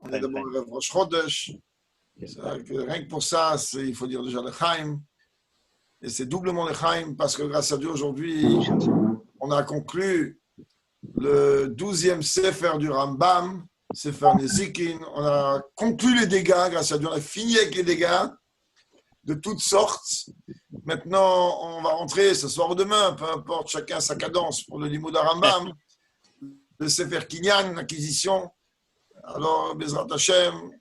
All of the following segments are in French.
d'abord le Rosh Chodesh. Rien que pour ça, il faut dire déjà le Chaim. Et c'est doublement le Chaim parce que grâce à Dieu, aujourd'hui, on a conclu le 12e Sefer du Rambam, Sefer Nezikin. On a conclu les dégâts, grâce à Dieu, on a fini avec les dégâts de toutes sortes. Maintenant, on va rentrer ce soir ou demain, peu importe, chacun sa cadence pour le Limoud Rambam, le Sefer Kinyan, l'acquisition. Alors, Bezrat Hashem,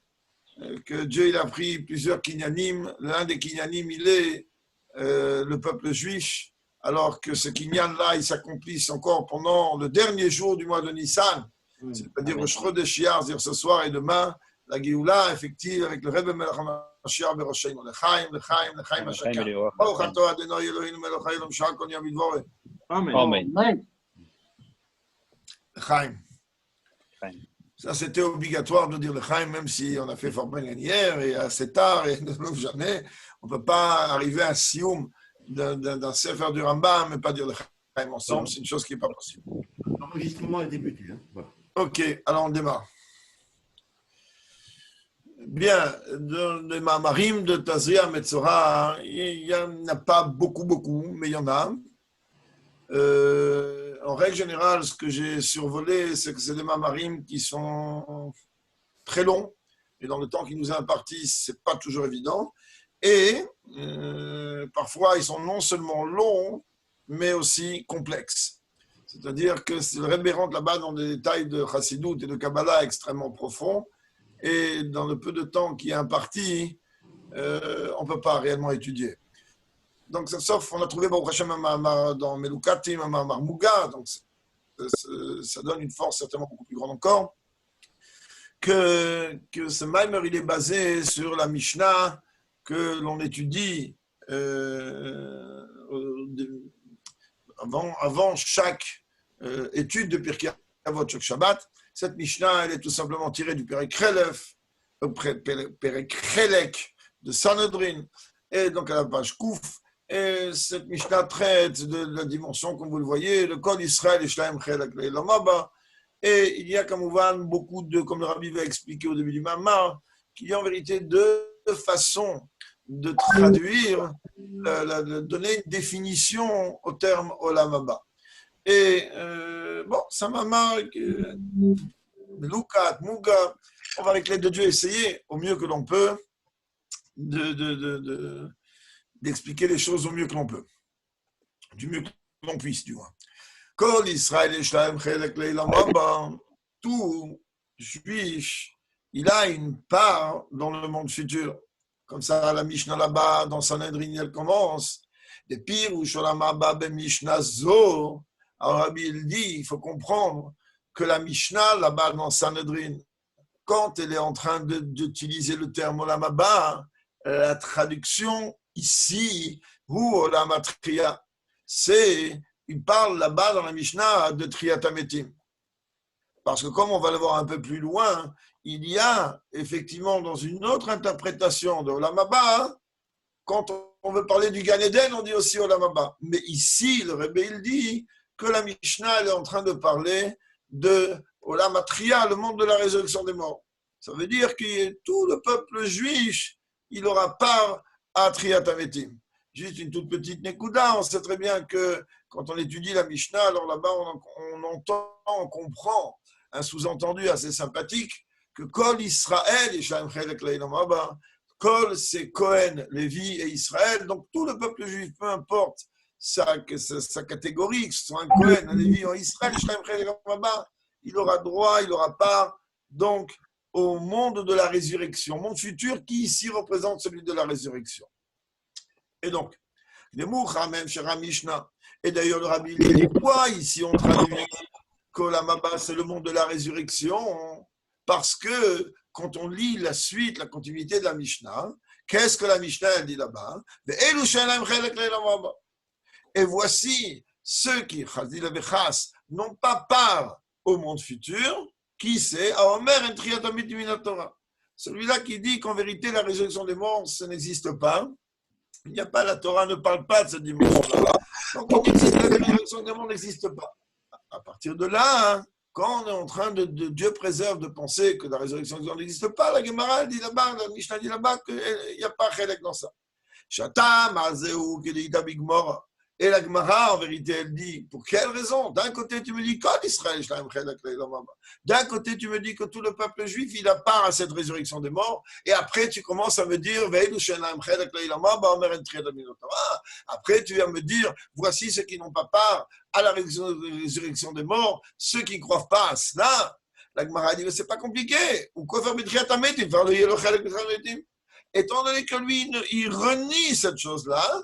que Dieu il a pris plusieurs Kinyanim. L'un des Kinyanim, il est le peuple juif, alors que ce Kinyan-là, il s'accomplisse encore pendant le dernier jour du mois de Nissan, c'est-à-dire le Chodesh Iyar, c'est-à-dire ce soir et demain, la Géoula effective avec le Rebbe Melech HaMashiach Berosheinu. L'Chaim, l'Chaim, l'Chaim HaShakar. Baruch atah Adonai Eloheinu melech haolam sha'al kol yom v'dvoreh. Amen. L'Chaim. Ça, c'était obligatoire de dire le Chaim, même si on a fait Fort Bengen hier et assez tard et ne l'ouvre jamais. On ne peut pas arriver à un sioum d'un Sefer du Rambam et pas dire le Chaim ensemble. C'est une chose qui n'est pas possible. L'enregistrement est débuté. Voilà. Ok, alors on démarre. Bien, de Mamarim, de Tazria, Metzora, il n'y en a pas beaucoup, mais il y en a. En règle générale, ce que j'ai survolé, c'est que c'est des Mamarim qui sont très longs, et dans le temps qui nous est imparti, ce n'est pas toujours évident. Et parfois, ils sont non seulement longs, mais aussi complexes. C'est-à-dire que le Rebbe rentre là-bas dans des détails de Chassidut et de Kabbalah extrêmement profonds, et dans le peu de temps qui est imparti, on ne peut pas réellement étudier. Donc, sauf, on a trouvé Baruch Hashem un Mahamar dans Melukatim, un Mahamar Muga, donc ça donne une force certainement beaucoup plus grande encore, que ce Maimer, il est basé sur la Mishnah que l'on étudie avant chaque étude de Pirkei Avot, chaque Shabbat. Cette Mishnah, elle est tout simplement tirée du Perek Chelek de Sanhedrin, et donc à la page Kouf. Et cette Mishnah traite de la dimension, comme vous le voyez, le Kol Israël et Shlaim Chelek Leilam Haba. Et il y a comme beaucoup de, comme le Rabbi va expliquer au début du Mamar, qu'il y a en vérité deux façons de traduire, de donner une définition au terme Olam Haba. Et bon, ça m'a marqué, Lukat, Muga, on va avec l'aide de Dieu essayer au mieux que l'on peut d'expliquer les choses au mieux que l'on peut, du mieux que l'on puisse, du moins. Kol Israël et Shlaim Chelek Leilam Haba, tout juif, il a une part dans le monde futur. Comme ça, la Mishnah là-bas, dans Sanhedrin, elle commence. Des pires ou Sholam Haba be Mishnah Zo. Alors, Rabbi, il dit, il faut comprendre que la Mishnah, là-bas, dans Sanhedrin, quand elle est en train d'utiliser le terme Olam Haba, la traduction ici, ou Olam Atria, c'est, il parle là-bas dans la Mishnah de Triyat HaMetim. Parce que comme on va le voir un peu plus loin, il y a effectivement dans une autre interprétation de Olam Haba, quand on veut parler du Gan Eden, on dit aussi Olam Haba. Mais ici, le Rebbe, il dit que la Mishnah elle est en train de parler de Olam Atria, le monde de la résurrection des morts. Ça veut dire que tout le peuple juif, il aura part à Triyat HaMetim. Juste une toute petite nekuda, on sait très bien que quand on étudie la Mishnah, alors là-bas on entend, on comprend un sous-entendu assez sympathique que Kol Israël et Shlaim Chelek Leilam Haba, Kol c'est Cohen, Lévi et Israël, donc tout le peuple juif, peu importe sa catégorie, que ce soit un Cohen, un Lévi, un Israël, Shlaim Chelek Leilam Haba, il aura droit, il aura part, donc au monde de la résurrection, monde futur qui ici représente celui de la résurrection. Et donc, les Moucha même chez Mishnah, et d'ailleurs le Rabbi dit quoi ici on traduit qu'Olam Haba c'est le monde de la résurrection, parce que quand on lit la suite, la continuité de la Mishnah, qu'est-ce que la Mishnah elle dit là-bas? Et voici ceux qui, n'ont pas part au monde futur, qui c'est? Celui-là qui dit qu'en vérité la résurrection des morts, ça n'existe pas. Il n'y a pas, la Torah ne parle pas de cette dimension-là. Donc on dit que la résurrection des morts n'existe pas. À partir de là, quand on est en train de Dieu préserve de penser que la résurrection des morts n'existe pas, la Gemara dit là-bas, la Mishnah dit là-bas qu'il n'y a pas Chelek dans ça. Shatam, Azeu, Kedita Bigmor. Et la Gemara, en vérité, elle dit, pour quelle raison? D'un côté, tu me dis, quand Israël, d'un côté, tu me dis que tout le peuple juif, il a part à cette résurrection des morts, et après, tu commences à me dire, après, tu viens me dire, voici ceux qui n'ont pas part à la résurrection des morts, ceux qui ne croient pas à cela. La Gemara dit, mais c'est pas compliqué. Ou quoi faire étant donné que lui, il renie cette chose-là,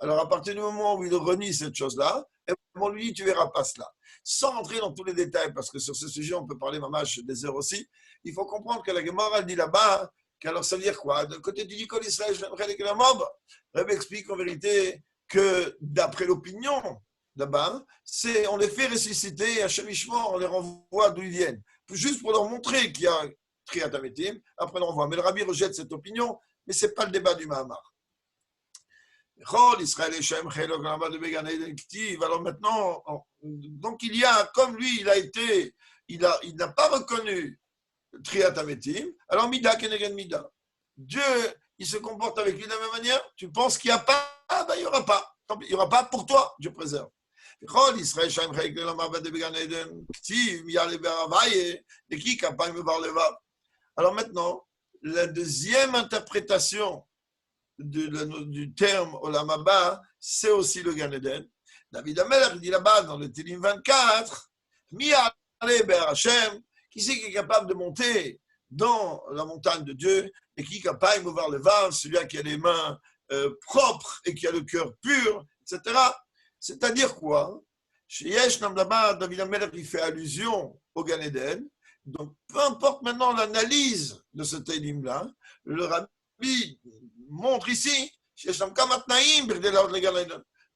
alors à partir du moment où il renie cette chose-là, on lui dit, tu ne verras pas cela. Sans entrer dans tous les détails, parce que sur ce sujet, on peut parler mamash des heures aussi, il faut comprendre que la Gemara dit là-bas, qu'alors ça veut dire quoi? De côté du Nicole Israël, Rabbi explique en vérité que d'après l'opinion, là-bas, c'est on les fait ressusciter et à Shemishmor, on les renvoie d'où ils viennent. Juste pour leur montrer qu'il y a Triat Ametim, après on renvoie. Mais le Rabbi rejette cette opinion, mais ce n'est pas le débat du Mahamar. Alors maintenant, donc il y a, comme lui, il n'a pas reconnu Triat Ametim, alors Mida Kenegen Mida. Dieu, il se comporte avec lui de la même manière. Tu penses qu'il n'y a pas, ah ben il n'y aura pas. Il n'y aura pas pour toi, Dieu préserve. Alors maintenant, la deuxième interprétation du terme Olam Haba, c'est aussi le Gan Eden. David Amelech dit là-bas dans le Télim 24, Mi ale ber Hashem, qui c'est qui est capable de monter dans la montagne de Dieu et qui est capable de voir le vase, celui qui a les mains propres et qui a le cœur pur, etc. C'est-à-dire quoi? Chez Yesh Nam là-bas, David Amelech il fait allusion au Gan Eden. Donc, peu importe maintenant l'analyse de ce Télim-là, le Rabbi montre ici, on ne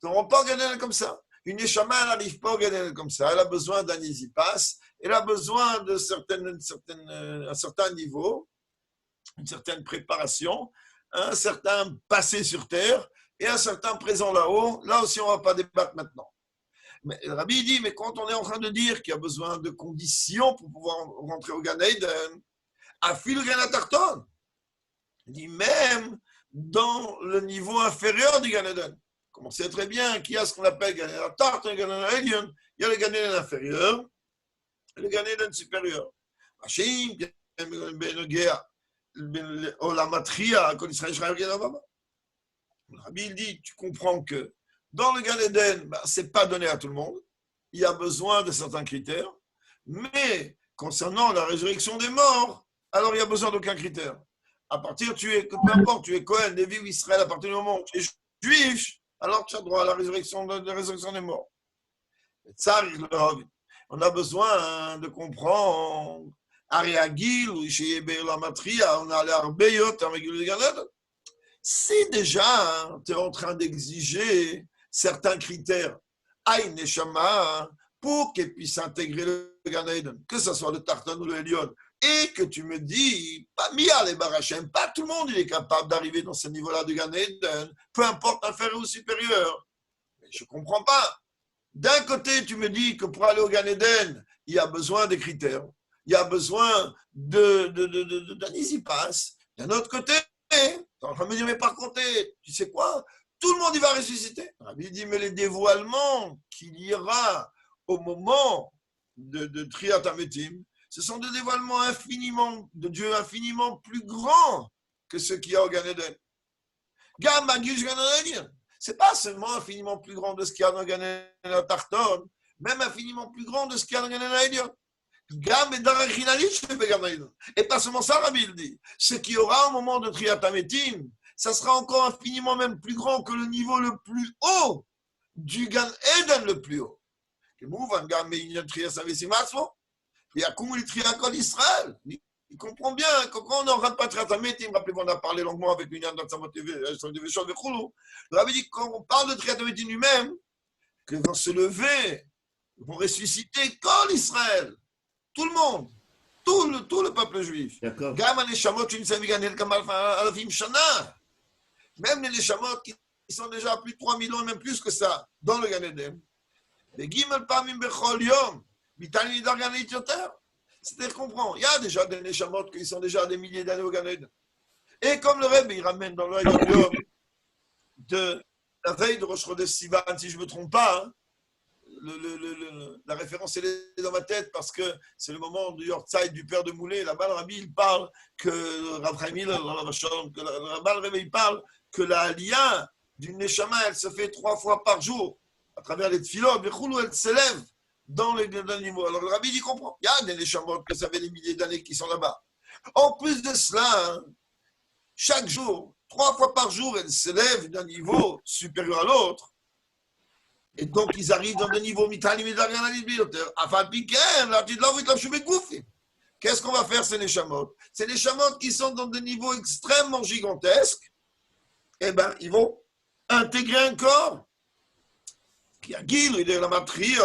rend pas au Gan Eden comme ça. Une Neshama, elle n'arrive pas au Gan Eden comme ça. Elle a besoin d'un Izipas, elle a besoin de un certain niveau, une certaine préparation, un certain passé sur terre et un certain présent là-haut. Là aussi, on ne va pas débattre maintenant. Mais le Rabbi dit, mais quand on est en train de dire qu'il y a besoin de conditions pour pouvoir rentrer au Gan Eden, à fil Gan Tarton, il dit même dans le niveau inférieur du Gan Eden. Comme on sait très bien qu'il y a ce qu'on appelle Gan Eden Tarton et Gan Eden Elyon, il y a le Gan Eden inférieur et le Gan Eden supérieur. Le Rabbi dit, tu comprends que dans le Gan Eden, ce n'est pas donné à tout le monde. Il y a besoin de certains critères. Mais concernant la résurrection des morts, alors il n'y a besoin d'aucun critère. À partir, peu importe, tu es Cohen, Lévi ou Israël, à partir du moment où tu es juif, alors tu as droit à la résurrection des morts. On a besoin de comprendre. Si déjà tu es en train d'exiger certains critères, Aïn Neshama, pour qu'elle puisse intégrer le Gan Eden, que ce soit le Tartan ou le Elyon, et que tu me dis, pas Mia les Barachem, pas tout le monde il est capable d'arriver dans ce niveau-là du Gan Eden, peu importe inférieur ou supérieur. Mais je ne comprends pas. D'un côté, tu me dis que pour aller au Gan Eden, il y a besoin des critères, il y a besoin d'un easy pass. D'un autre côté, tu es en train de me dire, mais par contre, tu sais quoi? Tout le monde y va ressusciter. Il dit, mais les dévoilements qu'il y aura au moment de Triat Ametim, ce sont des dévoilements de Dieu infiniment plus grands que ceux qu'il y a au Gan Eden. Gam Magish Gan Eden. Ce n'est pas seulement infiniment plus grand de ce qu'il y a dans le Gan Eden Tarton, même infiniment plus grand de ce qu'il y a dans le Gan Eden. Et pas seulement ça, Rabbi dit. Ce qu'il y aura au moment de Triat Ametim, ça sera encore infiniment même plus grand que le niveau le plus haut du Gan Eden le plus haut. Il comprend bien que quand on ne rentre pas Triat Ametim, rappelez-vous, on a parlé longuement avec l'Union de Tzamot TV, le Rabbi dit quand on parle de Triat Ametim lui-même, qu'ils vont se lever, ils vont ressusciter comme l'Israël. Tout le monde, tout le peuple juif. D'accord. Même les Neshamot qui sont déjà à plus de 3000 ans, même plus que ça, dans le Gan Eden. Mitani d'Organit Yoter. C'est-à-dire qu'on comprend. Il y a déjà des Neshamot qui sont déjà des milliers d'années au Gan Eden. Et comme le Rebbe, il ramène dans l'Oïd de la veille de Rosh Chodesh Sivan, si je ne me trompe pas, hein, la référence est dans ma tête parce que c'est le moment du Yortzeit du père de Moulay. Là-bas, le Rabbi, il parle que Rav Chaim Hillel, que là-bas, le Rebbe, il parle que la Aliyah d'une Neshama, elle se fait 3 fois par jour à travers les tfilot, elle s'élève dans les niveaux. Alors le Rabbi, il comprend. Il y a des Neshamot que ça fait des milliers d'années qui sont là-bas. En plus de cela, hein, chaque jour, 3 fois par jour, elle s'élève d'un niveau supérieur à l'autre. Et donc, ils arrivent dans des niveaux mitali. Qu'est-ce qu'on va faire, ces Neshamot? Ces Neshamot qui sont dans des niveaux extrêmement gigantesques, eh bien, ils vont intégrer un corps qui a guilé de la matria.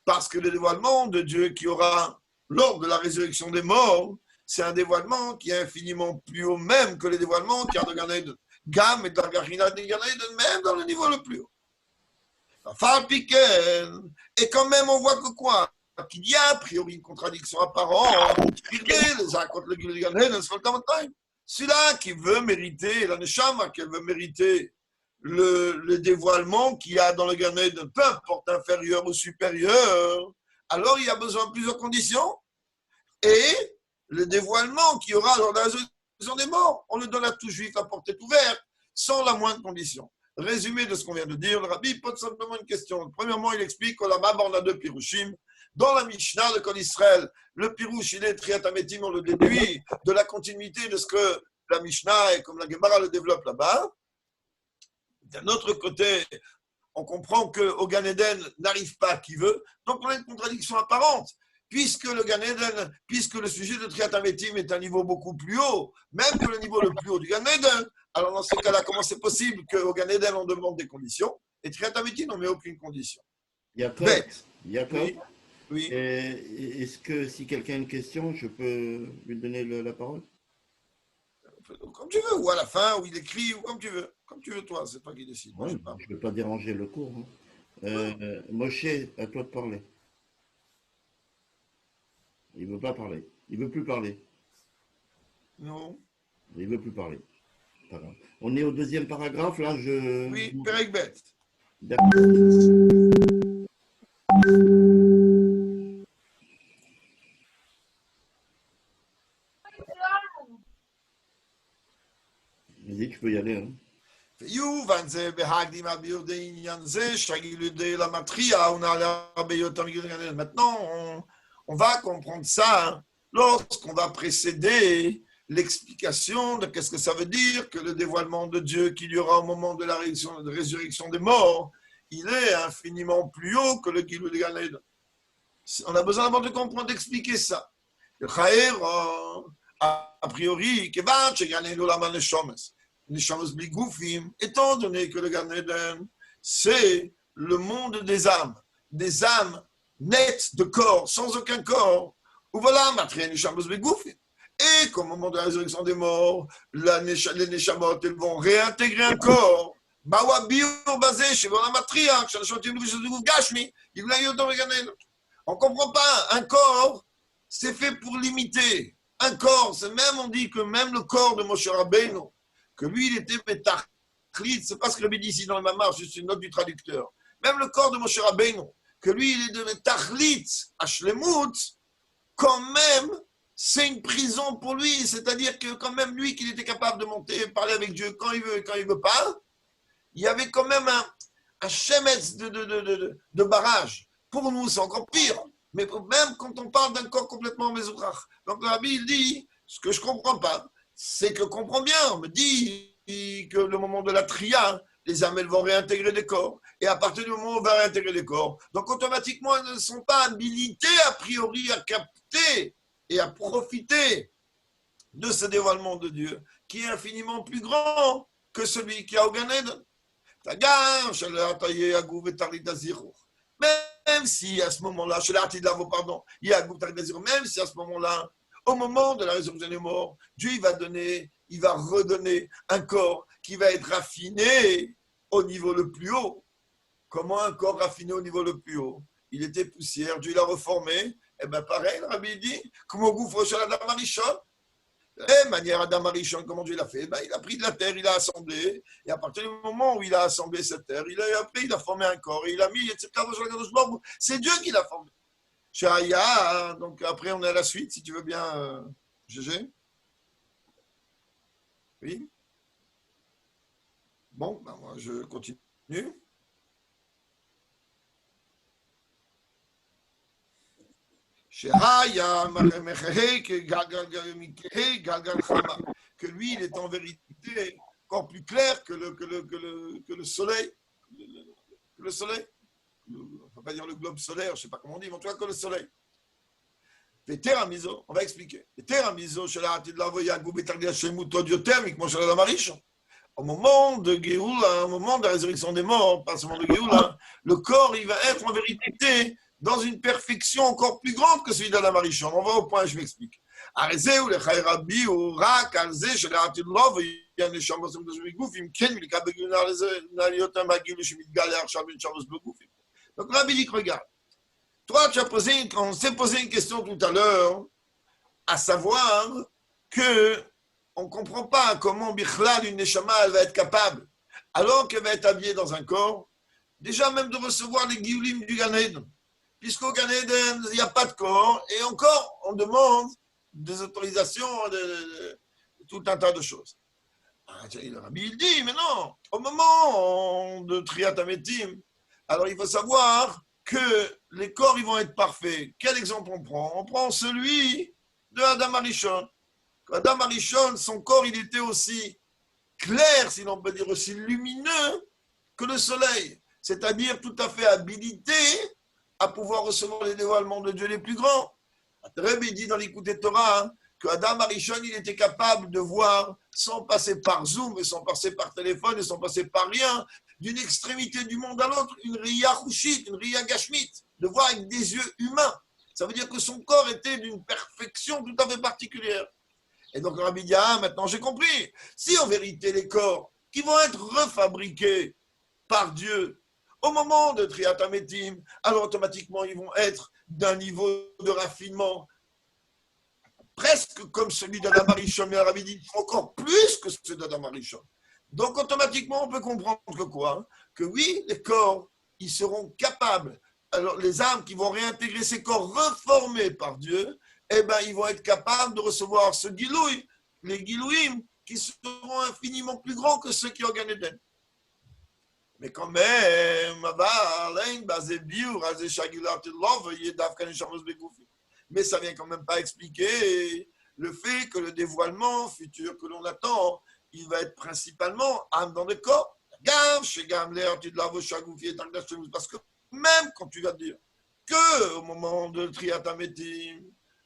Parce que le dévoilement de Dieu qui aura lors de la résurrection des morts, c'est un dévoilement qui est infiniment plus haut même que le dévoilement qui a de Gan Eden. Gam et Dargarina de Gan Eden, même dans le niveau le plus haut. Et quand même, on voit que quoi? Qu'il y a a priori une contradiction apparente. Celui-là qui veut mériter, la Neshama, qui veut mériter le dévoilement qu'il y a dans le Gan Eden, peu importe inférieur ou supérieur, alors il y a besoin de plusieurs conditions. Et le dévoilement qu'il y aura lors de la résurrection des morts, on le donne à tout juif à portée ouverte, sans la moindre condition. Résumé de ce qu'on vient de dire, le Rabbi pose simplement une question. Premièrement, il explique qu'au Lamab, on a 2 pirushim. Dans la Mishnah de Kol Israël, le pirouche, il est Triat Hametim, on le déduit de la continuité de ce que la Mishnah et comme la Gemara le développe là-bas. D'un autre côté, on comprend qu'au Gan Eden n'arrive pas qui veut, donc on a une contradiction apparente. Puisque le Gan Eden, puisque le sujet de Triat Hametim est un niveau beaucoup plus haut, même que le niveau le plus haut du Gan Eden, alors dans ce cas-là, comment c'est possible qu'au Gan Eden, on demande des conditions et Triat Hametim, on ne met aucune condition? Jacob, Oui. Oui. Est-ce que si quelqu'un a une question, je peux lui donner la parole? Comme tu veux, ou à la fin, ou il écrit, ou comme tu veux. Comme tu veux, toi, c'est toi qui décides. Ouais, je ne veux pas déranger le cours. Hein. Moshe, à toi de parler. Il ne veut pas parler. Il ne veut plus parler. Non. Il ne veut plus parler. Pas grave. On est au 2e paragraphe, là, Oui, Perek Bet. D'accord. Vas-y, tu peux y aller. Hein. Maintenant, on va comprendre ça lorsqu'on va précéder l'explication de qu'est-ce que ça veut dire que le dévoilement de Dieu qu'il y aura au moment de la résurrection des morts, il est infiniment plus haut que le Gilui de Gan Eden. On a besoin d'abord de comprendre, d'expliquer ça. Le Chaer, a priori, étant donné que le Gan Eden, c'est le monde des âmes nettes de corps, sans aucun corps. Ou voilà, et qu'au moment de la résurrection des morts, les Neshamot, elles vont réintégrer un corps. On ne comprend pas, un corps, c'est fait pour limiter. Un corps, c'est même, on dit que même le corps de Moshe Rabbeinu, que lui, il était métachlit, c'est pas ce que Rabbi dit ici dans le Mamar, c'est une note du traducteur. Même le corps de Moshe Rabbeinu, que lui, il est de métachlit à Shlemut, quand même, c'est une prison pour lui, c'est-à-dire que quand même, lui, qu'il était capable de monter et parler avec Dieu quand il veut et quand il ne veut pas, il y avait quand même un chemetz de barrage. Pour nous, c'est encore pire. Mais même quand on parle d'un corps complètement mésoutrach. Donc, le Rabbi, il dit, ce que je ne comprends pas, c'est que comprends bien, on me dit que le moment de la tria, les âmes, elles vont réintégrer des corps. Et à partir du moment où on va réintégrer des corps, donc automatiquement, elles ne sont pas habilitées, a priori, à capter et à profiter de ce dévoilement de Dieu, qui est infiniment plus grand que celui qui a au Gan Eden. Même si à ce moment-là, même si à ce moment-là, au moment de la résurrection des morts, Dieu il va redonner un corps qui va être raffiné au niveau le plus haut. Comment un corps raffiné au niveau le plus haut? Il était poussière, Dieu l'a reformé. Eh bien, pareil, le Rabbi dit, comme au gouffre sur Adam Arishon. De manière Adam Arishon, comment Dieu l'a fait? Ben, il a pris de la terre, il a assemblé. Et à partir du moment où il a assemblé cette terre, après, il a formé un corps. Et il a mis, etc. C'est Dieu qui l'a formé. Shaya, donc après, on est à la suite, si tu veux bien, GG. Oui. Bon, ben moi, je continue. Que lui, il est en vérité encore plus clair que le soleil. Que le soleil. On ne peut pas dire le globe solaire, je ne sais pas comment on dit, mais en tout cas que le soleil. On va expliquer. Au moment de Géoula, au moment de la résurrection des morts, pas seulement de Géoula, le corps, il va être en vérité dans une perfection encore plus grande que celui d'Adam Arishon. On va au point, je m'explique. Donc Rabbi dit, regarde, toi, on s'est posé une question tout à l'heure, à savoir que on ne comprend pas comment Bichlal, une Neshama, elle va être capable, alors qu'elle va être habillée dans un corps, déjà même de recevoir les Giulim du Gan Eden. Puisqu'au Gan Eden, il n'y a pas de corps, et encore, on demande des autorisations, de tout un tas de choses. Le Rabbi, il dit, mais non, au moment de Triat Ametim, alors il faut savoir que les corps, ils vont être parfaits. Quel exemple on prend? On prend celui de Adam Arishon. Adam Arishon, son corps, il était aussi clair, si l'on peut dire, aussi lumineux que le soleil. C'est-à-dire tout à fait habilité à pouvoir recevoir les dévoilements de Dieu les plus grands. Rabbi dit dans l'Écoute Torah que Adam Arishon, il était capable de voir, sans passer par Zoom, et sans passer par téléphone, et sans passer par rien, d'une extrémité du monde à l'autre, une Ria Hushit, une Ria Gashmit, de voir avec des yeux humains. Ça veut dire que son corps était d'une perfection tout à fait particulière. Et donc le Rabbi dit, ah, maintenant j'ai compris. Si en vérité les corps qui vont être refabriqués par Dieu au moment de Triat Ametim, alors automatiquement ils vont être d'un niveau de raffinement presque comme celui d'Adam Arishon, mais le Rabbi dit encore plus que celui d'Adam Arishon. Donc automatiquement on peut comprendre que quoi? Que oui, les corps, ils seront capables, alors les âmes qui vont réintégrer ces corps reformés par Dieu, eh ben, ils vont être capables de recevoir ce gilouï, les gilouïm, qui seront infiniment plus grands que ceux qui ont Gan Eden. Mais quand même, mais ça vient quand même pas expliquer le fait que le dévoilement futur que l'on attend, il va être principalement âme dans le corps. Parce que même quand tu vas dire que au moment de Triat Ametim,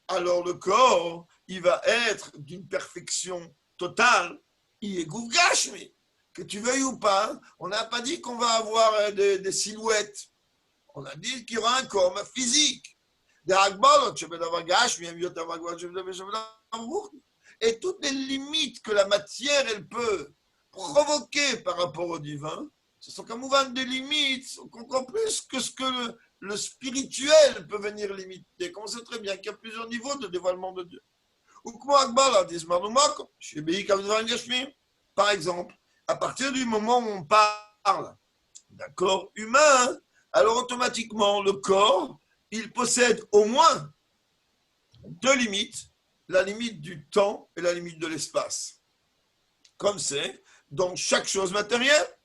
alors le corps, il va être d'une perfection totale. Il est Gashmi. Que tu veuilles ou pas, on n'a pas dit qu'on va avoir des silhouettes. On a dit qu'il y aura un corps physique. Et toutes les limites que la matière, elle peut provoquer par rapport au divin, ce sont comme des limites encore plus que ce que le spirituel peut venir limiter. On sait très bien qu'il y a plusieurs niveaux de dévoilement de Dieu. Par exemple, à partir du moment où on parle d'un corps humain, alors automatiquement, le corps, il possède au moins deux limites, la limite du temps et la limite de l'espace. Comme c'est dans chaque chose matérielle.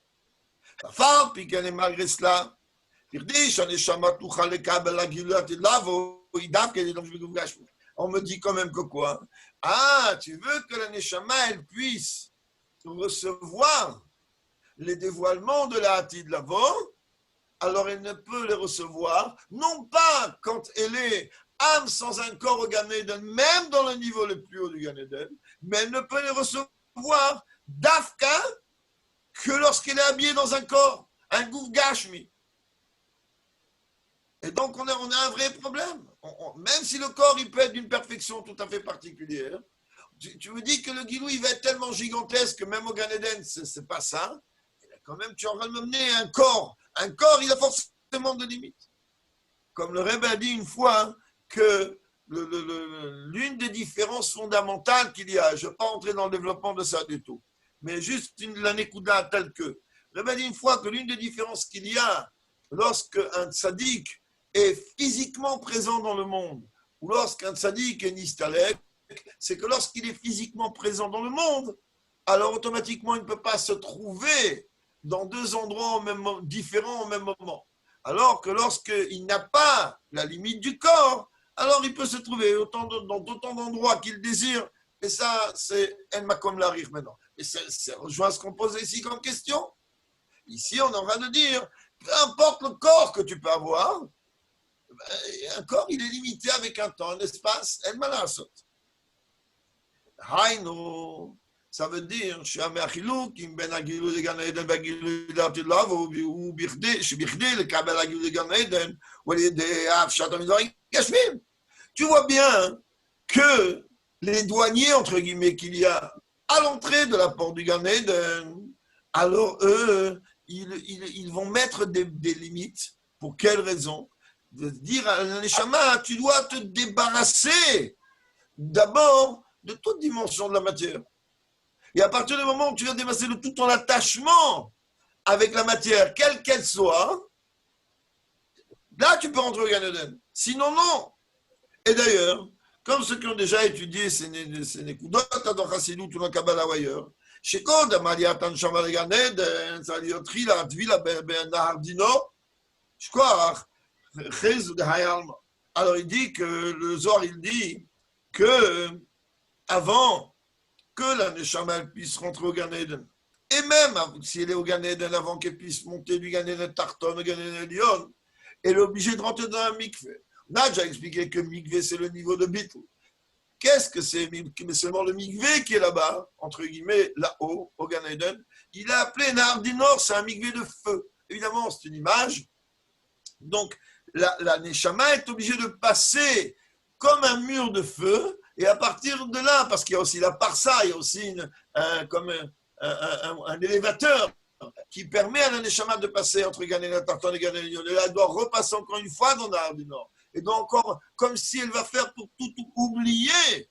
Malgré cela, on me dit quand même que quoi? Ah, tu veux que la Neshama, elle puisse recevoir les dévoilements de la Hatid Lavo, alors elle ne peut les recevoir, non pas quand elle est âme sans un corps au Gan Eden, même dans le niveau le plus haut du Gan Eden, mais elle ne peut les recevoir d'Afka que lorsqu'elle est habillée dans un corps, un Gouf Gashmi. Et donc on a un vrai problème. Même si le corps il peut être d'une perfection tout à fait particulière, tu me dis que le Gilou il va être tellement gigantesque que même au Gan Eden, c'est pas ça. Et quand même, tu es en train de me mener un corps Un corps, il a forcément des limites. Comme le Rebbe a dit une fois que l'une des différences fondamentales qu'il y a, je ne vais pas entrer dans le développement de ça du tout, mais juste l'anekouda telle que, le Rebbe a dit une fois que l'une des différences qu'il y a lorsque un tzaddik est physiquement présent dans le monde, ou lorsqu'un tzaddik est nistalek, c'est que lorsqu'il est physiquement présent dans le monde, alors automatiquement il ne peut pas se trouver dans deux endroits différents au même moment. Alors que lorsqu'il n'a pas la limite du corps, alors il peut se trouver dans autant d'endroits qu'il désire. Et ça, c'est En Makom Larich maintenant. Et ça rejoint ce qu'on pose ici comme question. Ici, on est en train de dire, peu importe le corps que tu peux avoir, un corps, il est limité avec un temps, un espace, En Malasot. Haïno, ça veut dire, ben tu vois bien que les douaniers, entre guillemets, qu'il y a à l'entrée de la porte du Gan Eden, alors eux, ils vont mettre des limites. Pour quelle raison? De dire à l'Aneshama, tu dois te débarrasser d'abord de toute dimension de la matière. Et à partir du moment où tu vas débarrasser de tout ton attachement avec la matière, quelle qu'elle soit, là tu peux rentrer au Gan Eden. Sinon, non. Et d'ailleurs, comme ceux qui ont déjà étudié ces Nekudot dans Chassidut ou dans la Kabbalah ou ailleurs, שקודם עליית הנשמה לגן עדן, צריך להיות תחילה טבילה בנהר דינו, שכוח, חז דהי עלמא. Alors il dit que le Zohar, il dit que avant que la Neshama puisse rentrer au Gan Eden, et même si elle est au Gan Eden, avant qu'elle puisse monter du Gan Eden Tarton au Gan Eden Lyon, elle est obligée de rentrer dans un mikveh. On a déjà expliqué que mikveh, c'est le niveau de Bitl. Qu'est-ce que c'est? Mais seulement le mikveh qui est là-bas, entre guillemets, là-haut, au Gan Eden. Il a appelé Nahar du Nord, c'est un mikveh de feu. Évidemment, c'est une image. Donc, la Neshama est obligée de passer comme un mur de feu, et à partir de là, parce qu'il y a aussi la parsa, il y a aussi comme un élévateur qui permet à la Neshama de passer entre Gan Eden Tarton et Gan Eden Lyon. Elle doit repasser encore une fois dans Nahar du Nord. Et donc encore, comme si elle va faire pour tout oublier,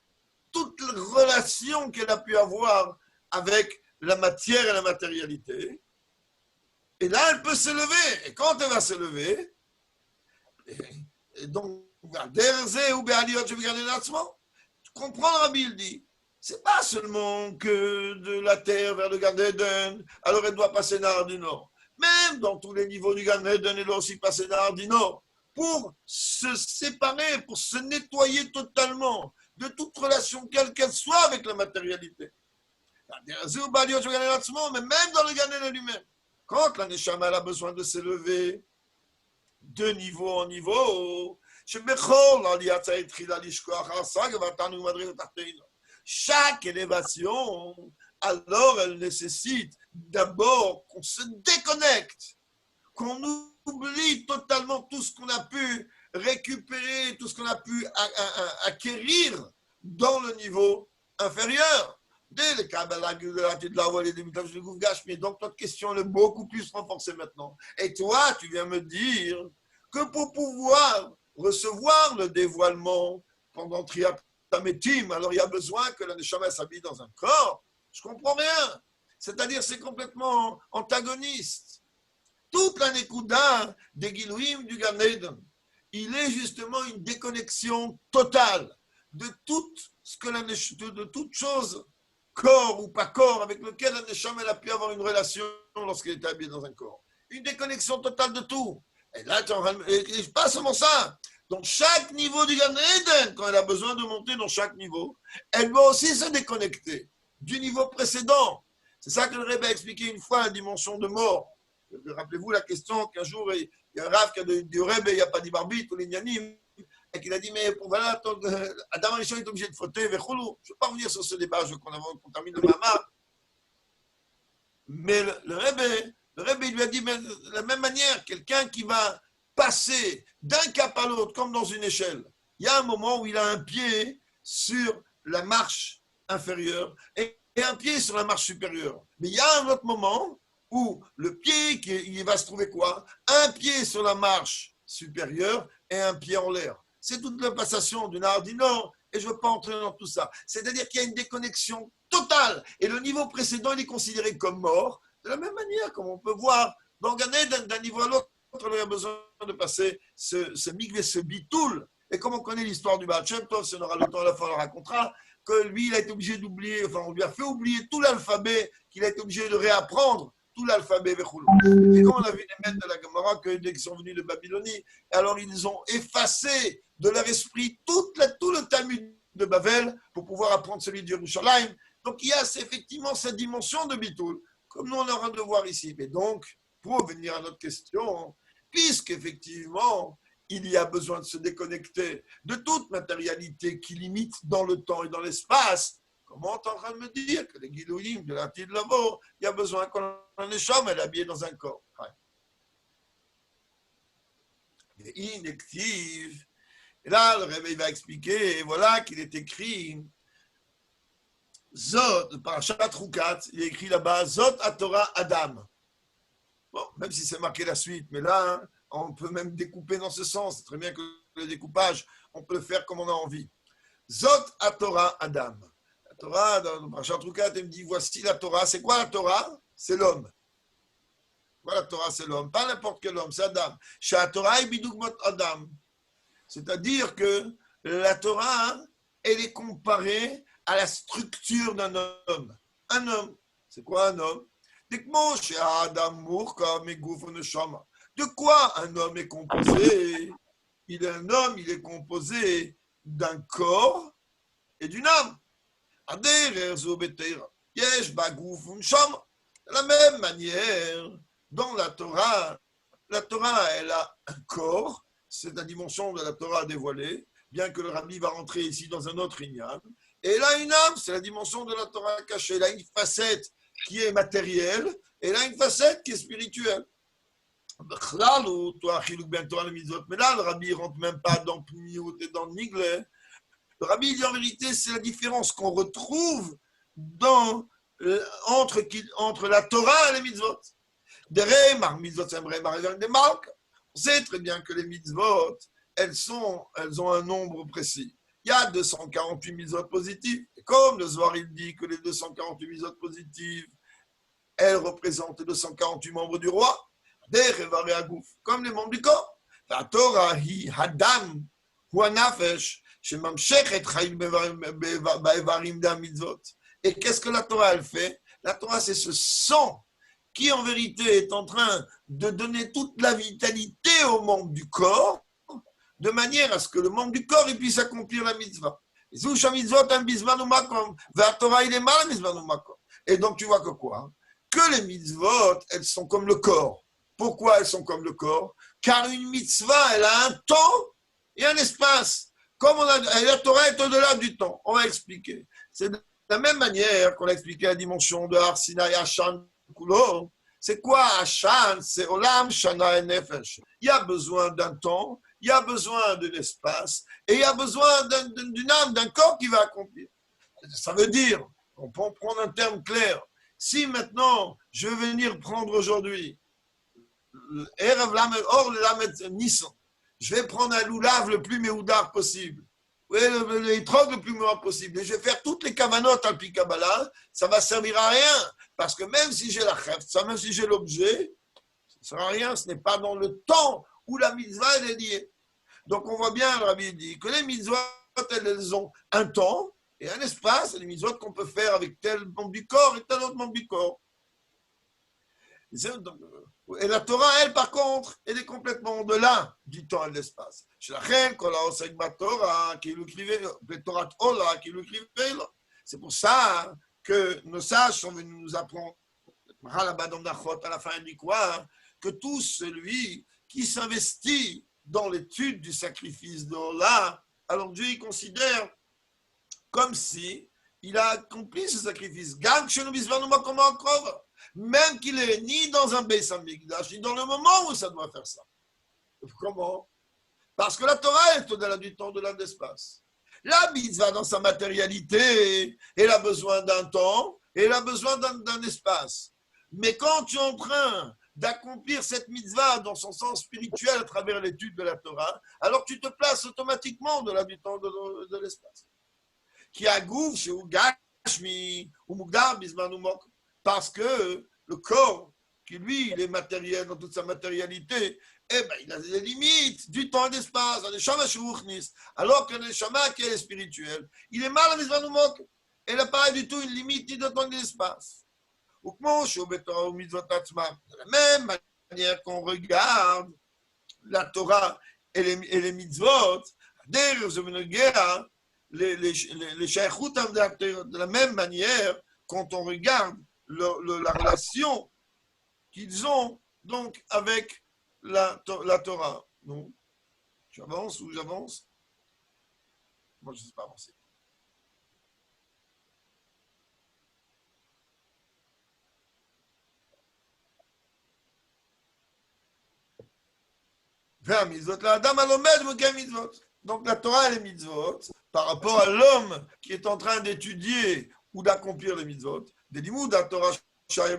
toute relation qu'elle a pu avoir avec la matière et la matérialité. Et là, elle peut se lever. Et quand elle va se lever, et donc, tu comprends, Rabbi, il dit, c'est pas seulement que de la terre vers le Gan Eden, alors elle doit passer Nahar du Nord. Même dans tous les niveaux du Gan Eden, elle doit aussi passer Nahar du Nord, pour se séparer, pour se nettoyer totalement de toute relation, quelle qu'elle soit, avec la matérialité. Mais même dans le Gan Eden lui-même, quand la Neshama a besoin de s'élever de niveau en niveau, chaque élévation, alors elle nécessite d'abord qu'on se déconnecte, qu'on oublie totalement tout ce qu'on a pu récupérer, tout ce qu'on a pu acquérir dans le niveau inférieur. Mais donc notre question est beaucoup plus renforcée maintenant. Et toi, tu viens me dire que pour pouvoir recevoir le dévoilement pendant Triat Tametim, alors il y a besoin que la Neshama s'habille dans un corps. Je comprends rien. C'est-à-dire c'est complètement antagoniste. Toute la Nekuda des Gilouim du Gan Eden, il est justement une déconnexion totale de toute chose, corps ou pas corps, avec lequel la Neshama a pu avoir une relation lorsqu'elle était habillée dans un corps. Une déconnexion totale de tout. Et là, et pas seulement ça. Donc, chaque niveau du Gan Eden, quand elle a besoin de monter dans chaque niveau, elle doit aussi se déconnecter du niveau précédent. C'est ça que le Rebbe a expliqué une fois, la dimension de mort. Rappelez-vous la question qu'un jour, il y a un Rav qui a dit au Rebbe, il n'y a pas d'Ibarbit ou l'Inyanim, et qu'il a dit, mais voilà, Adam Arishon est obligé de frotter, Vechoulou. Je ne vais pas revenir sur ce débat, je veux qu'on termine le Mahama. Mais le Rebbe, il lui a dit, mais de la même manière, quelqu'un qui va passer d'un cap à l'autre, comme dans une échelle, il y a un moment où il a un pied sur la marche inférieure et un pied sur la marche supérieure. Mais il y a un autre moment où le pied, il va se trouver quoi? Un pied sur la marche supérieure et un pied en l'air. C'est toute la passation du nord du nord, et je ne veux pas entrer dans tout ça. C'est-à-dire qu'il y a une déconnexion totale, et le niveau précédent, il est considéré comme mort, de la même manière, comme on peut voir, dans Gané, d'un niveau à l'autre, on a besoin de passer ce migvé, ce bitoul. Et comme on connaît l'histoire du Baal Shem Tov, si on aura le temps à la fin, on le racontera, que lui, il a été obligé d'oublier, enfin, on lui a fait oublier tout l'alphabet, qu'il a été obligé de réapprendre, tout l'alphabet Vechoulou. Et quand on a vu les maîtres de la Gemara, que dès qu'ils sont venus de Babylonie, alors ils ont effacé de leur esprit tout le Talmud de Babel pour pouvoir apprendre celui de Yerushalayim. Donc il y a effectivement cette dimension de Bitoul, comme nous on aura de voir ici. Mais donc, pour revenir à notre question, puisqu'effectivement, il y a besoin de se déconnecter de toute matérialité qui limite dans le temps et dans l'espace, comment tu es en train de me dire que les guidouïm de la petite labo, il y a besoin qu'on ait un chambre, elle est habillée dans un corps. Mais inactive. Et là, le réveil va expliquer, voilà qu'il est écrit Zot, par Chatroukat, il est écrit là-bas Zot à Torah Adam. Bon, même si c'est marqué la suite, mais là, on peut même découper dans ce sens. C'est très bien que le découpage, on peut le faire comme on a envie. Zot à Torah Adam. La Torah, dans le Parashat Troukat, elle me dit voici la Torah. C'est quoi la Torah? C'est l'homme. Voilà, la Torah, c'est l'homme. Pas n'importe quel homme, c'est Adam. Sha Torah et Bidugmot Adam. C'est-à-dire que la Torah, elle est comparée à la structure d'un homme. Un homme. C'est quoi un homme? De quoi un homme est composé? Il est un homme, il est composé d'un corps et d'une âme. De la même manière, dans la Torah, elle a un corps, c'est la dimension de la Torah dévoilée, bien que le rabbi va rentrer ici dans un autre inyan. Et elle a une âme, c'est la dimension de la Torah cachée. Elle a une facette qui est matérielle, et elle a une facette qui est spirituelle. Mais là, le rabbi ne rentre même pas dans Pniout et dans Niglé. Le rabbi dit en vérité, c'est la différence qu'on retrouve entre la Torah et les mitzvot. On sait très bien que les mitzvot, elles ont un nombre précis. Il y a 248 mitzvot positives. Et comme le Zohar il dit que les 248 mitzvot positives, elles représentent les 248 membres du roi, comme les membres du corps. La Torah hi hadam hu hanafesh shemamshechet chayim bevarim da mitzvot. Et qu'est-ce que la Torah elle fait? La Torah c'est ce sang qui en vérité est en train de donner toute la vitalité aux membres du corps, de manière à ce que le membre du corps il puisse accomplir la mitzvah. Et donc tu vois que quoi? Que les mitzvot, elles sont comme le corps. Pourquoi elles sont comme le corps? Car une mitzvah, elle a un temps et un espace. Comme la Torah est au-delà du temps. On va expliquer. C'est de la même manière qu'on a expliqué la dimension de Har Sinai, Hashan, Kulo. C'est quoi Hashan? C'est Olam, Shana et Nefesh. Il y a besoin d'un temps, il y a besoin d'un espace, et il y a besoin d'une âme, d'un corps qui va accomplir. Ça veut dire, on peut prendre un terme clair, si maintenant je vais venir prendre aujourd'hui Nissan, je vais prendre un loulav le plus méoudar possible, l'étrog le plus méoudar possible, et je vais faire toutes les kavanotes al pi Kabbalah, ça va servir à rien, parce que même si j'ai la chef, même si j'ai l'objet, ça ne sert à rien, ce n'est pas dans le temps où la mitzvah est liée. Donc on voit bien, le rabbi dit, que les mitzvot, elles ont un temps et un espace, et les mitzvot qu'on peut faire avec tel membre du corps et tel autre membre du corps. Et la Torah, elle, par contre, elle est complètement au-delà du temps et de l'espace. C'est pour ça que nos sages sont venus nous apprendre, à la fin, il dit quoi? Que tout celui qui s'investit dans l'étude du sacrifice d'Olah, alors Dieu il considère comme si il a accompli ce sacrifice. Même qu'il est ni dans un Beis Hamikdash, ni dans le moment où ça doit faire ça. Comment? Parce que la Torah est au-delà du temps, au-delà de l'espace. La mitzvah dans sa matérialité, elle a besoin d'un temps, et elle a besoin d'un espace. Mais quand tu es en train d'accomplir cette mitzvah dans son sens spirituel à travers l'étude de la Torah, alors tu te places automatiquement de l'habitant de l'espace. Qui a gouf chez Gashmi ou Mugdar Bisman ou Mok, parce que le corps, qui lui, il est matériel dans toute sa matérialité, eh ben, il a des limites du temps et d'espace. Alors qu'un neshama qui est spirituel, il est mal à Bisman ou Mok. Et il n'a pas du tout une limite ni de temps ni d'espace. De la même manière qu'on regarde la Torah et les mitzvot, les shaykhut de la même manière, quand on regarde la relation qu'ils ont donc avec la Torah. Donc, j'avance ou j'avance? Moi, je ne sais pas avancer. Donc la Torah et les mitzvot, par rapport à l'homme qui est en train d'étudier ou d'accomplir les mitzvot, des limoud, la Torah, Il y a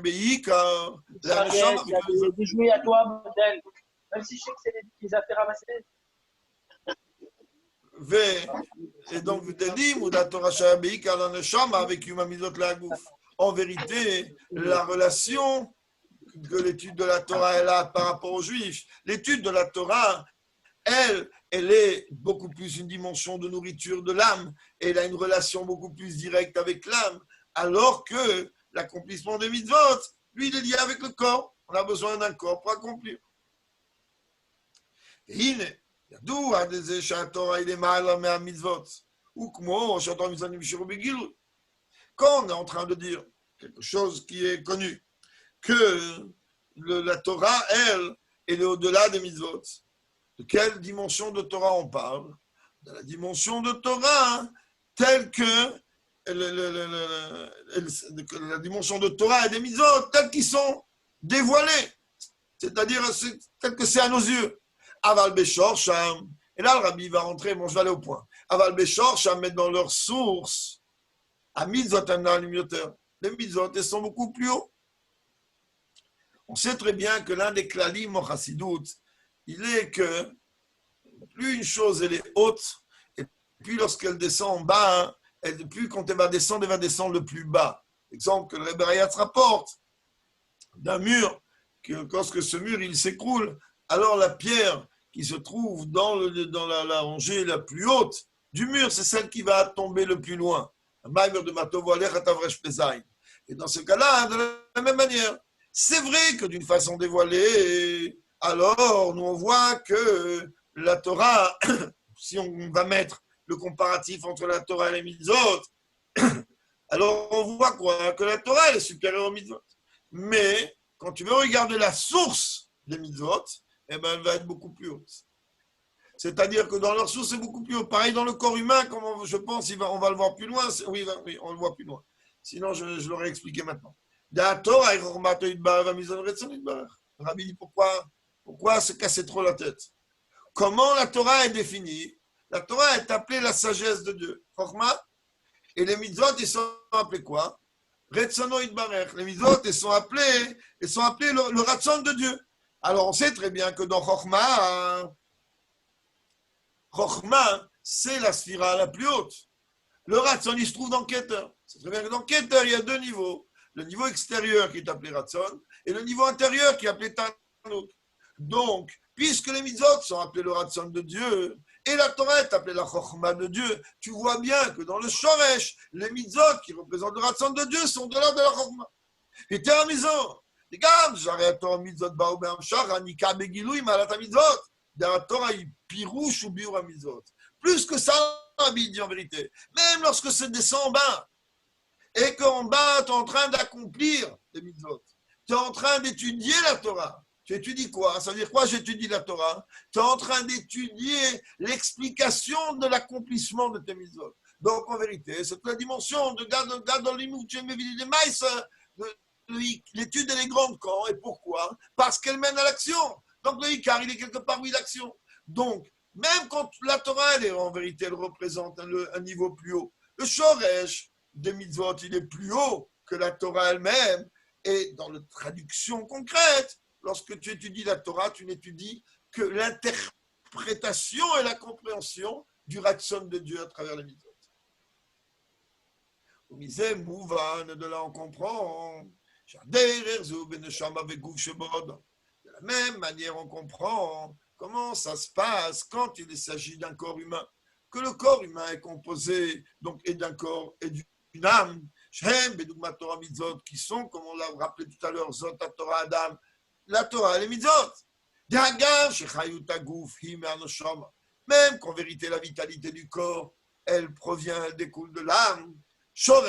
des jouets à toi, modèle. Même si je sais que c'est des affaires ramassées. Et donc, des limoud, la Torah, avec Yuma Mitzvot, la Gouf. En vérité, la relation que l'étude de la Torah elle a par rapport aux Juifs, l'étude de la Torah, elle est beaucoup plus une dimension de nourriture de l'âme, et elle a une relation beaucoup plus directe avec l'âme, alors que l'accomplissement des mitzvot, lui, il est lié avec le corps. On a besoin d'un corps pour accomplir. Quand on est en train de dire quelque chose qui est connu, que la Torah, elle est au-delà des mitzvot. De quelle dimension de Torah on parle? De la dimension de Torah telle que la dimension de Torah et des mitzvot telles qu'ils sont dévoilés, c'est-à-dire tel que c'est à nos yeux. Aval Beshor Sham. Et là, le rabbi va rentrer, bon, je vais aller au point. Aval Beshor Sham, met dans leur source, à mitzvot les mitzvot, elles sont beaucoup plus hauts. On sait très bien que l'un des klalim en Chassidut, il est que plus une chose elle est haute, et puis lorsqu'elle descend en bas, plus quand elle va descendre le plus bas. Exemple que le Rebbe Rayatz rapporte d'un mur, que lorsque ce mur il s'écroule, alors la pierre qui se trouve dans la rangée la plus haute du mur, c'est celle qui va tomber le plus loin. Et dans ce cas-là, de la même manière, c'est vrai que d'une façon dévoilée, alors nous on voit que la Torah, si on va mettre le comparatif entre la Torah et les mitzvot, alors on voit quoi? Que la Torah elle est supérieure aux mitzvot. Mais quand tu veux regarder la source des mitzvot, eh ben, elle va être beaucoup plus haute. C'est-à-dire que dans leur source, c'est beaucoup plus haut. Pareil dans le corps humain, comme je pense, on va le voir plus loin. Oui, on le voit plus loin. Sinon, je l'aurais expliqué maintenant. Rabbi dit pourquoi se casser trop la tête? Comment la Torah est définie? La Torah est appelée la sagesse de Dieu. Chokma. Et les mitzvot, ils sont appelés quoi? Retsono Yitbarech. Les mitzvot, ils sont appelés le ratson de Dieu. Alors, on sait très bien que dans Chokma, c'est la sphira la plus haute. Le ratson, il se trouve dans Keter. C'est très bien que dans Keter, il y a deux niveaux. Le niveau extérieur qui est appelé ratson et le niveau intérieur qui est appelé Tanot. Donc, puisque les mitzvot sont appelés le ratson de Dieu et la Torah est appelée la chokhma de Dieu, tu vois bien que dans le shoresh, les mitzvot qui représentent le ratson de Dieu sont de l'ordre de la chokhma. Et terminons. Regarde, j'arrête en mitzvot baoubam shach, anika begilou imalat mitzvot. Dans la Torah, il pirouche ou biura mitzvot. Plus que ça, Rabbi dit en vérité. Même lorsque c'est descend en bas, et qu'en bas, tu es en train d'accomplir les mitzvot, tu es en train d'étudier la Torah. Tu étudies quoi? Ça veut dire quoi, j'étudie la Torah? Tu es en train d'étudier l'explication de l'accomplissement de tes mitzvot. Donc, en vérité, c'est la dimension de dans l'étude, elle est grande quand? Et pourquoi? Parce qu'elle mène à l'action. Donc, le Ikar, il est quelque part, oui, l'action. Donc, même quand la Torah, elle est, en vérité, elle représente un niveau plus haut. Le Shoresh des mitzvot, il est plus haut que la Torah elle-même. Et dans la traduction concrète, lorsque tu étudies la Torah, tu n'étudies que l'interprétation et la compréhension du ratson de Dieu à travers les mitzvot. De là on comprend. De la même manière, on comprend comment ça se passe quand il s'agit d'un corps humain. Que le corps humain est composé donc et d'un corps et d'une âme. Qui sont, comme on l'a rappelé tout à l'heure, Zot, la Torah, Adam, la Torah et les mitzvot. Même qu'en vérité, la vitalité du corps, elle provient, elle découle de l'âme. Et on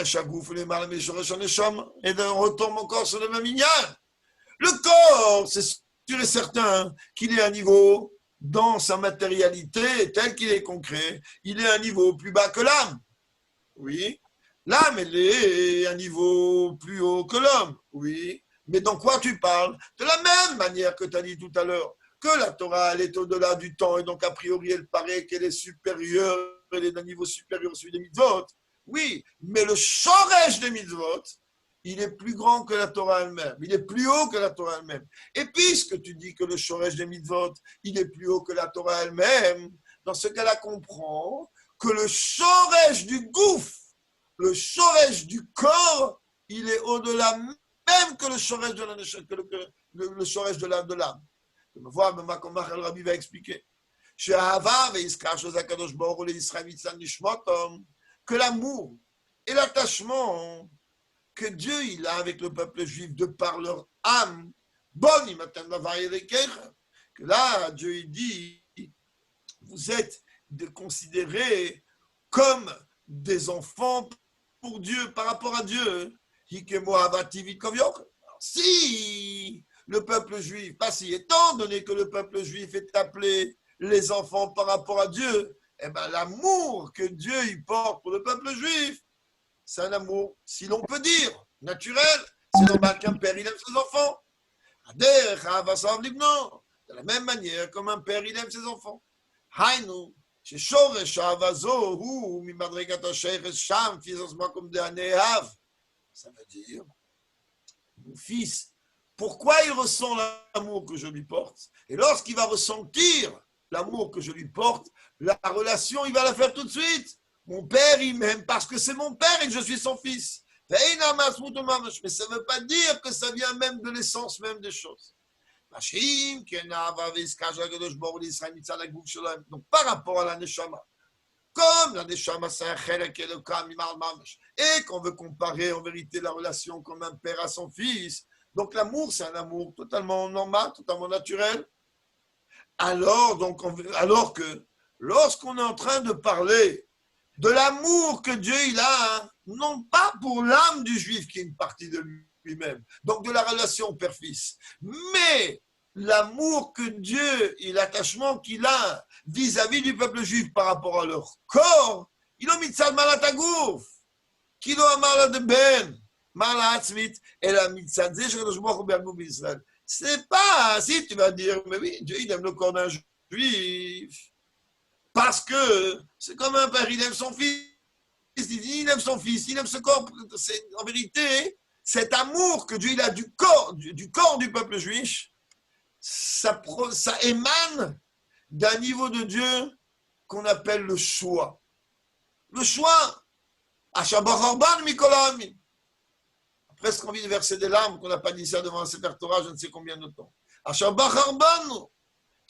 retombe encore sur le même ignan. Le corps, c'est sûr et certain qu'il est à un niveau, dans sa matérialité, tel qu'il est concret, il est à un niveau plus bas que l'âme. Oui. L'âme, elle est à un niveau plus haut que l'homme. Oui. Mais dans quoi tu parles? De la même manière que tu as dit tout à l'heure, que la Torah, elle est au-delà du temps, et donc a priori, elle paraît qu'elle est supérieure, elle est d'un niveau supérieur à celui des mitzvot. Oui, mais le shoresh des mitzvot, il est plus grand que la Torah elle-même, il est plus haut que la Torah elle-même. Et puisque tu dis que le shoresh des mitzvot, il est plus haut que la Torah elle-même, dans ce cas-là, comprend que le shoresh du gouffre, le shoresh du corps, il est au-delà même que le shoresh de le shoresh de l'âme. Je me vois, même comme le Rabbi va expliquer. Que l'amour et l'attachement que Dieu il a avec le peuple juif de par leur âme, que là, Dieu il dit, vous êtes considérés comme des enfants pour Dieu, par rapport à Dieu. Si le peuple juif, pas si, étant donné que le peuple juif est appelé les enfants par rapport à Dieu, eh ben, l'amour que Dieu il porte pour le peuple juif, c'est un amour, si l'on peut dire, naturel. C'est normal qu'un père il aime ses enfants. De la même manière comme un père il aime ses enfants. Ça veut dire, mon fils, pourquoi il ressent l'amour que je lui porte? Et lorsqu'il va ressentir l'amour que je lui porte, la relation, il va la faire tout de suite. Mon père, il m'aime parce que c'est mon père et que je suis son fils. Mais ça ne veut pas dire que ça vient même de l'essence même des choses. Donc, par rapport à la Neshama, comme la Neshama, c'est un chelek elokam imal mamash, et qu'on veut comparer en vérité la relation comme un père à son fils, donc l'amour, c'est un amour totalement normal, totalement naturel. Alors que lorsqu'on est en train de parler de l'amour que Dieu il a, non pas pour l'âme du juif qui est une partie de lui-même, donc de la relation père-fils, mais l'amour que Dieu et l'attachement qu'il a vis-à-vis du peuple juif par rapport à leur corps, il a mis ça de malatagouf, qu'il a mal de ben, mal à Hatzmit, et la mitzvah, c'est pas, si tu vas dire, mais oui, Dieu il aime le corps d'un juif, parce que c'est comme un père, il aime son fils, il aime son fils, il aime ce corps. C'est, en vérité, cet amour que Dieu il a du corps du peuple juif, ça émane d'un niveau de Dieu qu'on appelle le choix. Le choix, après ce qu'on vit de verser des larmes, qu'on n'a pas dit ça devant un Sefer Torah, je ne sais combien de temps. Tu es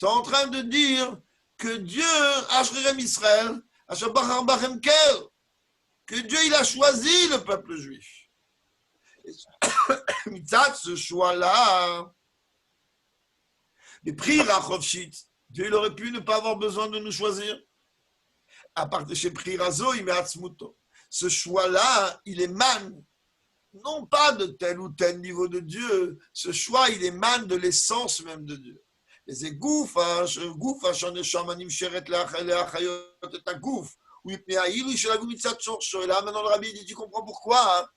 en train de dire que Dieu, Israël, que Dieu il a choisi le peuple juif. Mitzat, ce choix-là, mais Pri Rachovshit, Dieu il aurait pu ne pas avoir besoin de nous choisir. À part de chez Pri Razo, il met Atzmuto. Ce choix-là, il émane non pas de tel ou tel niveau de Dieu, ce choix, il émane de l'essence même de Dieu. Et c'est goufa, shaneshamanim sheret leachayot et ta gouf. Oui, mais aïlu shelagu mitzat shorcho. Et là, maintenant, le rabbi dit, tu comprends pourquoi? Hein?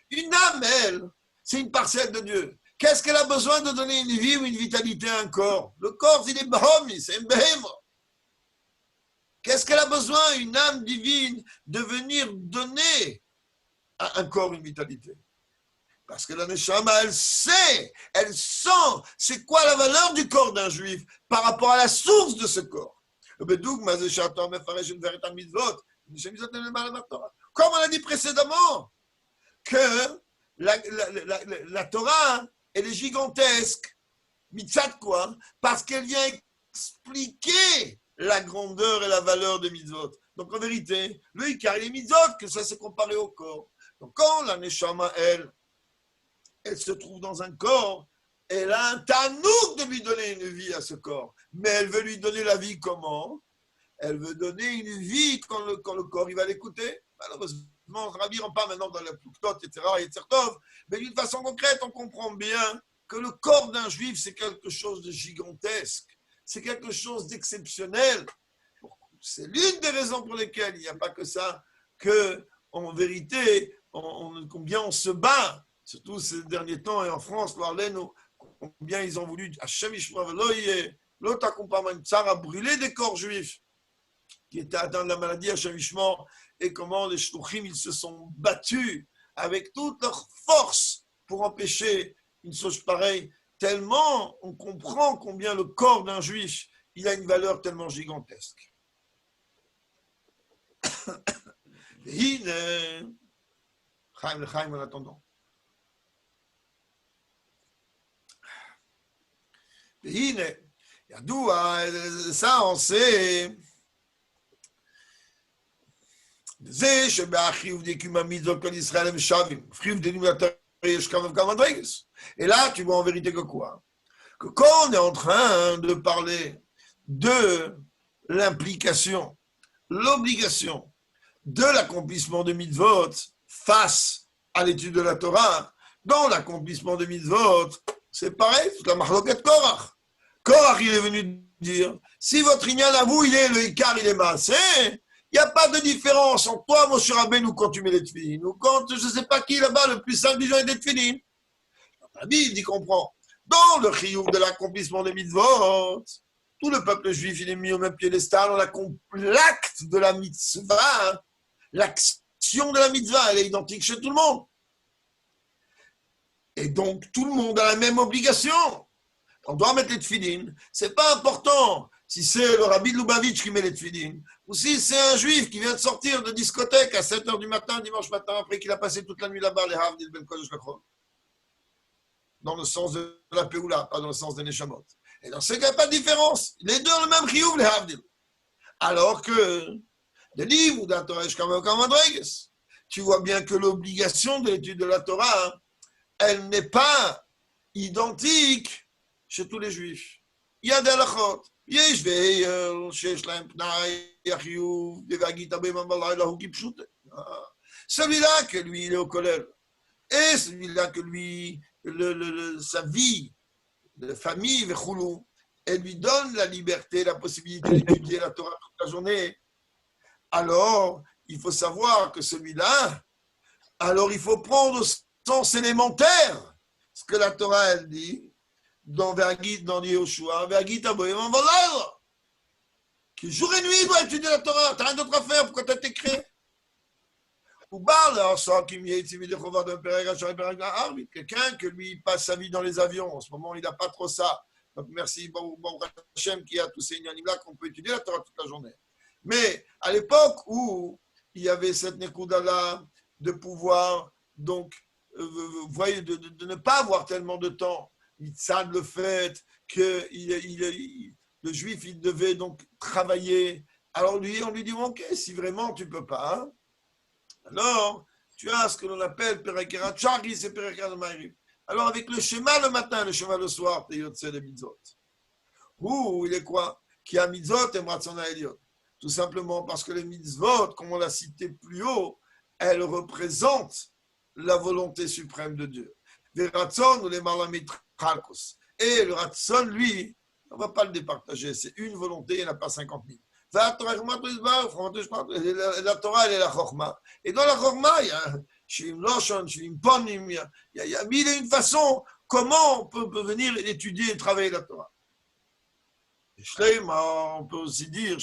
Une âme, elle, c'est une parcelle de Dieu. Qu'est-ce qu'elle a besoin de donner une vie ou une vitalité à un corps? Le corps, il est bahomi, c'est un behem. Qu'est-ce qu'elle a besoin, une âme divine, de venir donner à un corps une vitalité? Parce que la Neshama, elle sait, elle sent, c'est quoi la valeur du corps d'un juif par rapport à la source de ce corps. Comme on a dit précédemment, que la Torah, elle est gigantesque. Mitzat quoi? Parce qu'elle vient expliquer la grandeur et la valeur de mitzvot. Donc en vérité, le Ikar, il est mitzvot, que ça s'est comparé au corps. Donc quand la Neshama, elle se trouve dans un corps, elle a un tanouk de lui donner une vie à ce corps. Mais elle veut lui donner la vie comment? Elle veut donner une vie quand le corps il va l'écouter. Malheureusement, Rabbi rend pas maintenant dans la Plouktot, etc., mais d'une façon concrète, on comprend bien que le corps d'un juif, c'est quelque chose de gigantesque. C'est quelque chose d'exceptionnel. C'est l'une des raisons pour lesquelles il n'y a pas que ça, que en vérité, combien on se bat, surtout ces derniers temps et en France, combien ils ont voulu, Hachem Yishmor Veloye, l'autre accompagnement a brûlé des corps juifs qui étaient atteints de la maladie Hachem Yishmor, et comment les shluchim, ils se sont battus avec toute leur force pour empêcher une chose pareille, tellement on comprend combien le corps d'un juif, il a une valeur tellement gigantesque. Chaim en attendant. Ça on sait. זה שבאחיו דקים המידות כל ישראל הם שווים, אחיו דנים יותר יש כמה וכמה מדרגות. Et là, tu vois en vérité que quoi? Que quand on est en train de parler de l'implication, l'obligation de l'accomplissement de mitzvot face à l'étude de la Torah, dans l'accomplissement de mitzvot, c'est pareil, c'est la marloquette Korach. Korach, il est venu dire, si votre inyan à vous, il est le Ikar, il est massé, il n'y a pas de différence entre toi, Moshe Rabbeinu, quand tu mets les tefilines, ou quand, je ne sais pas qui là-bas, le plus simple du gens est des tefilines. La Bible dit qu'on prend dans le chiyuv de l'accomplissement des mitzvot, tout le peuple juif, il est mis au même piédestal, l'acte de la mitzvah, l'action de la mitzvah, elle est identique chez tout le monde. Et donc, tout le monde a la même obligation. On doit mettre les tefilines. C'est pas important si c'est le Rabbi de Lubavitch qui met les tefilines, ou si c'est un juif qui vient de sortir de discothèque à 7h du matin, dimanche matin, après qu'il a passé toute la nuit là-bas, les Havdil Ben Kodesh Lachon. Dans le sens de la Péoula, pas dans le sens des Neshamot. Et dans ce cas, il n'y a pas de différence. Les deux ont le même chiyuv, les Havdil. Alors que le livre de la Torah, tu vois bien que l'obligation de l'étude de la Torah, elle n'est pas identique chez tous les juifs. Il y a des halachot. יש ואייר שיש להם פנאי החיוב והגית בימם בלילה הוא כפשוט. Celui-là que lui il est au collège et celui-là que lui sa vie de famille elle lui donne la liberté, la possibilité d'étudier la Torah toute la journée. Alors il faut savoir que celui-là, alors il faut prendre au sens élémentaire ce que la Torah elle dit dans Vergit, dans Yehoshua, Vergit Aboyim en Valaïla. Qui jour et nuit il doit étudier la Torah. T'as rien d'autre à faire, pourquoi t'as été créé? Ou parle, quelqu'un que lui passe sa vie dans les avions. En ce moment, il n'a pas trop ça. Donc merci, bon Hachem qui a tous ces inanimes-là qu'on peut étudier la Torah toute la journée. Mais à l'époque où il y avait cette Nekuda-là de pouvoir, donc, voyez, de ne pas avoir tellement de temps, Mitzad le fait que le juif, il devait donc travailler. Alors lui, on lui dit, ok, si vraiment tu ne peux pas, hein, alors tu as ce que l'on appelle Perekera Tchari, c'est Perekera Ma'ariv. Alors avec le schéma le matin, le schéma le soir, tu es de mitzvot. Ou il est quoi? Qui a mitzvot et Mratzona Eliot. Tout simplement parce que les mitzvot, comme on l'a cité plus haut, elles représentent la volonté suprême de Dieu. Les Ratzon ou les Malamit Chalkos. Et le Ratzon, lui, on ne va pas le départager. C'est une volonté, il n'y en a pas 50 000. La Torah, elle est la Chorma. Et dans la Chorma, il y a Shivim Loshon, Shivim Ponim, il y a mille et une façons comment on peut venir étudier et travailler la Torah. Et on peut aussi dire,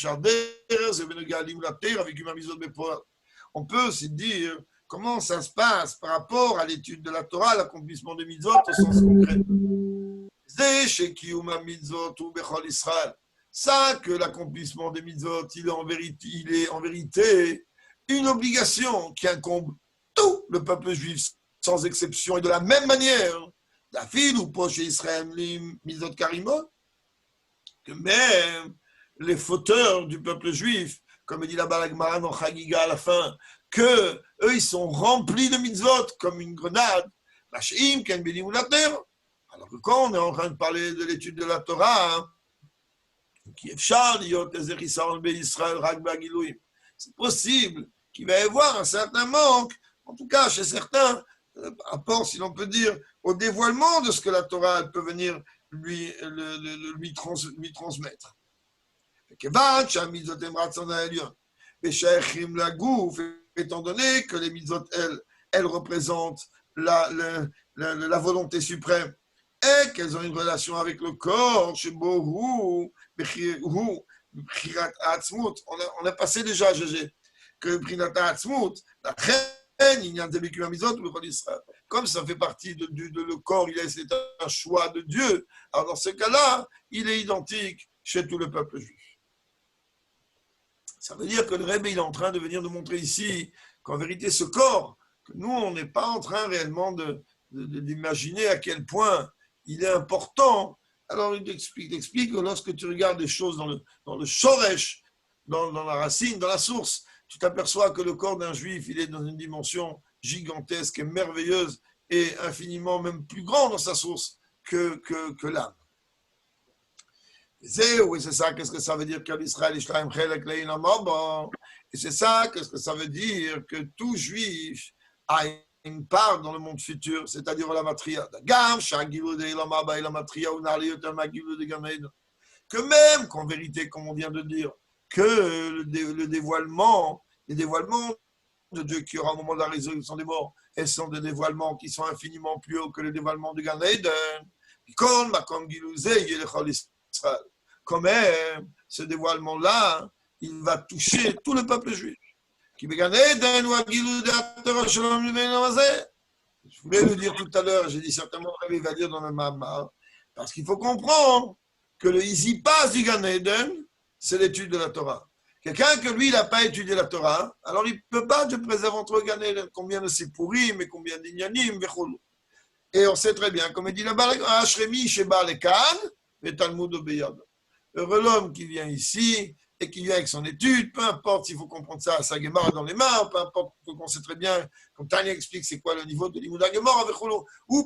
on peut aussi dire comment ça se passe par rapport à l'étude de la Torah, l'accomplissement des mitzvot au sens concret. Ça, que l'accomplissement des mitzvot, il est en vérité une obligation qui incombe tout le peuple juif, sans exception, et de la même manière, David ou Poche Israël, mitzvot karimot, que même les fauteurs du peuple juif, comme dit la Balagmara dans Chagiga à la fin, que eux, ils sont remplis de mitzvot comme une grenade. Alors que quand on est en train de parler de l'étude de la Torah, c'est possible qu'il va y avoir un certain manque, en tout cas chez certains, par rapport, si l'on peut dire, au dévoilement de ce que la Torah elle peut venir lui transmettre. Étant donné que les mitzvot, elles représentent la volonté suprême et qu'elles ont une relation avec le corps, on a passé déjà, GG, que comme ça fait partie de le corps, c'est un choix de Dieu, alors dans ce cas-là, il est identique chez tout le peuple juif. Ça veut dire que le Rebbe, il est en train de venir nous montrer ici qu'en vérité, ce corps, que nous, on n'est pas en train réellement d'imaginer à quel point il est important. Alors, il explique que lorsque tu regardes les choses dans le shoresh, dans la racine, dans la source, tu t'aperçois que le corps d'un juif, il est dans une dimension gigantesque et merveilleuse et infiniment même plus grande dans sa source que l'âme. Et c'est ça, qu'est-ce que ça veut dire qu'Israël et c'est ça, qu'est-ce que ça veut dire que tout juif a une part dans le monde futur, c'est-à-dire la matria. Que même qu'en vérité, comme on vient de dire, que les dévoilements de Dieu qui aura au moment de la résurrection des morts, elles sont des dévoilements qui sont infiniment plus hauts que les dévoilements de Gan Eden. Quand même, ce dévoilement-là, il va toucher tout le peuple juif. Je voulais le dire tout à l'heure, j'ai dit certainement, il va dire dans le Mahamar, parce qu'il faut comprendre que le easy pass du Gan Eden, c'est l'étude de la Torah. Quelqu'un que lui, il n'a pas étudié la Torah, alors il ne peut pas te préserver entre Gan Eden, combien de Sipurim et combien d'Inyanim, et on sait très bien, comme il dit là-bas, Ashremi Sheba Lekan, et Talmud Beyad. Heureux l'homme qui vient ici et qui vient avec son étude, peu importe s'il faut comprendre ça à sa Gemara dans les mains, peu importe qu'on sait très bien, comme Tania explique c'est quoi le niveau de l'Imoud Gemara avec Cholo, ou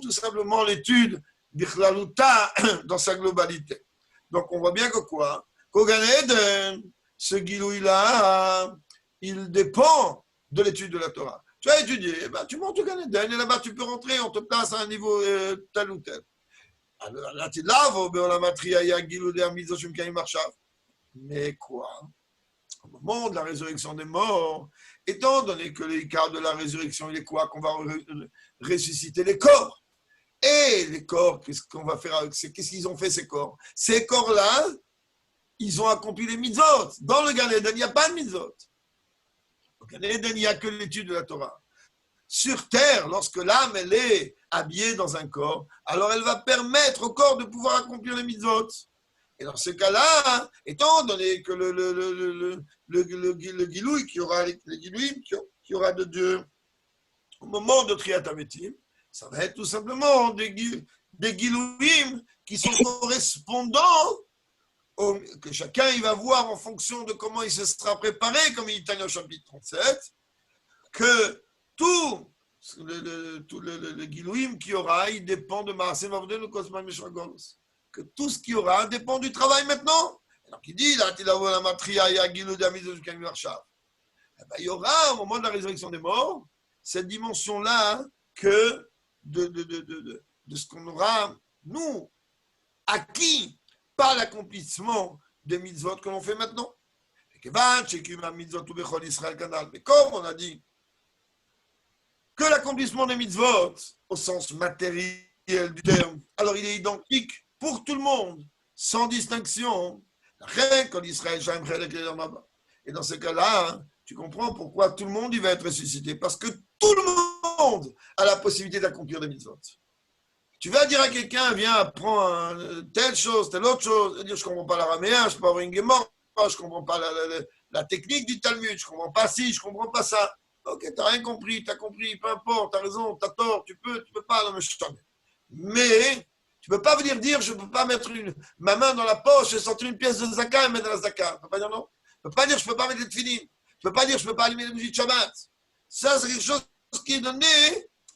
tout simplement l'étude d'Ichlaluta dans sa globalité. Donc on voit bien que quoi? Qu'au Gan Eden, ce Gilouï-là, il dépend de l'étude de la Torah. Tu as étudié, tu montes au Gan Eden et là-bas tu peux rentrer, on te place à un niveau tel ou tel. Mais quoi? Au moment de la résurrection des morts, étant donné que l'écart de la résurrection, il est quoi? Qu'on va ressusciter les corps. Et les corps, qu'est-ce qu'on va faire avec qu'est-ce qu'ils ont fait ces corps? Ces corps-là, ils ont accompli les mitzvot. Dans le Gan Eden, il n'y a pas de mitzvot. Au Gan Eden, il n'y a que l'étude de la Torah. Sur terre, lorsque l'âme, elle est habillée dans un corps, alors elle va permettre au corps de pouvoir accomplir les mitzvot. Et dans ce cas-là, étant donné que le gilouï qui aura de Dieu au moment de Triat Hametim, ça va être tout simplement des gilouïm qui sont correspondants que chacun il va voir en fonction de comment il se sera préparé, comme il dit au chapitre 37, que tout le gilouïm qu'il y aura, il dépend de Maaseh Mavdenu Kosman Meshragolos. Que tout ce qu'il y aura dépend du travail maintenant. Alors il dit, là, il y aura, au moment de la résurrection des morts, cette dimension-là que de ce qu'on aura, nous, acquis par l'accomplissement des mitzvot que l'on fait maintenant. Mais comme on a dit, que l'accomplissement des mitzvot, au sens matériel du terme, alors il est identique pour tout le monde, sans distinction. Et dans ce cas-là, Tu comprends pourquoi tout le monde il va être ressuscité? Parce que tout le monde a la possibilité d'accomplir des mitzvot. Tu vas dire à quelqu'un, viens, apprends telle chose, telle autre chose, et dire, je ne comprends pas l'araméen, je ne peux pas une Gemara, je ne comprends pas la technique du Talmud, je ne comprends pas ci, je ne comprends pas ça. Ok, tu n'as rien compris, tu as compris, peu importe, tu as raison, tu as tort, tu peux pas, non, mais je t'en ai. Mais tu ne peux pas venir dire, je ne peux pas mettre ma main dans la poche et sortir une pièce de zaka et mettre dans la zaka. Tu ne peux pas dire non. Tu ne peux pas dire, je ne peux pas mettre les tefilines. Tu ne peux pas dire, je ne peux pas allumer les bougies de Shabbat. Ça, c'est quelque chose qui est donné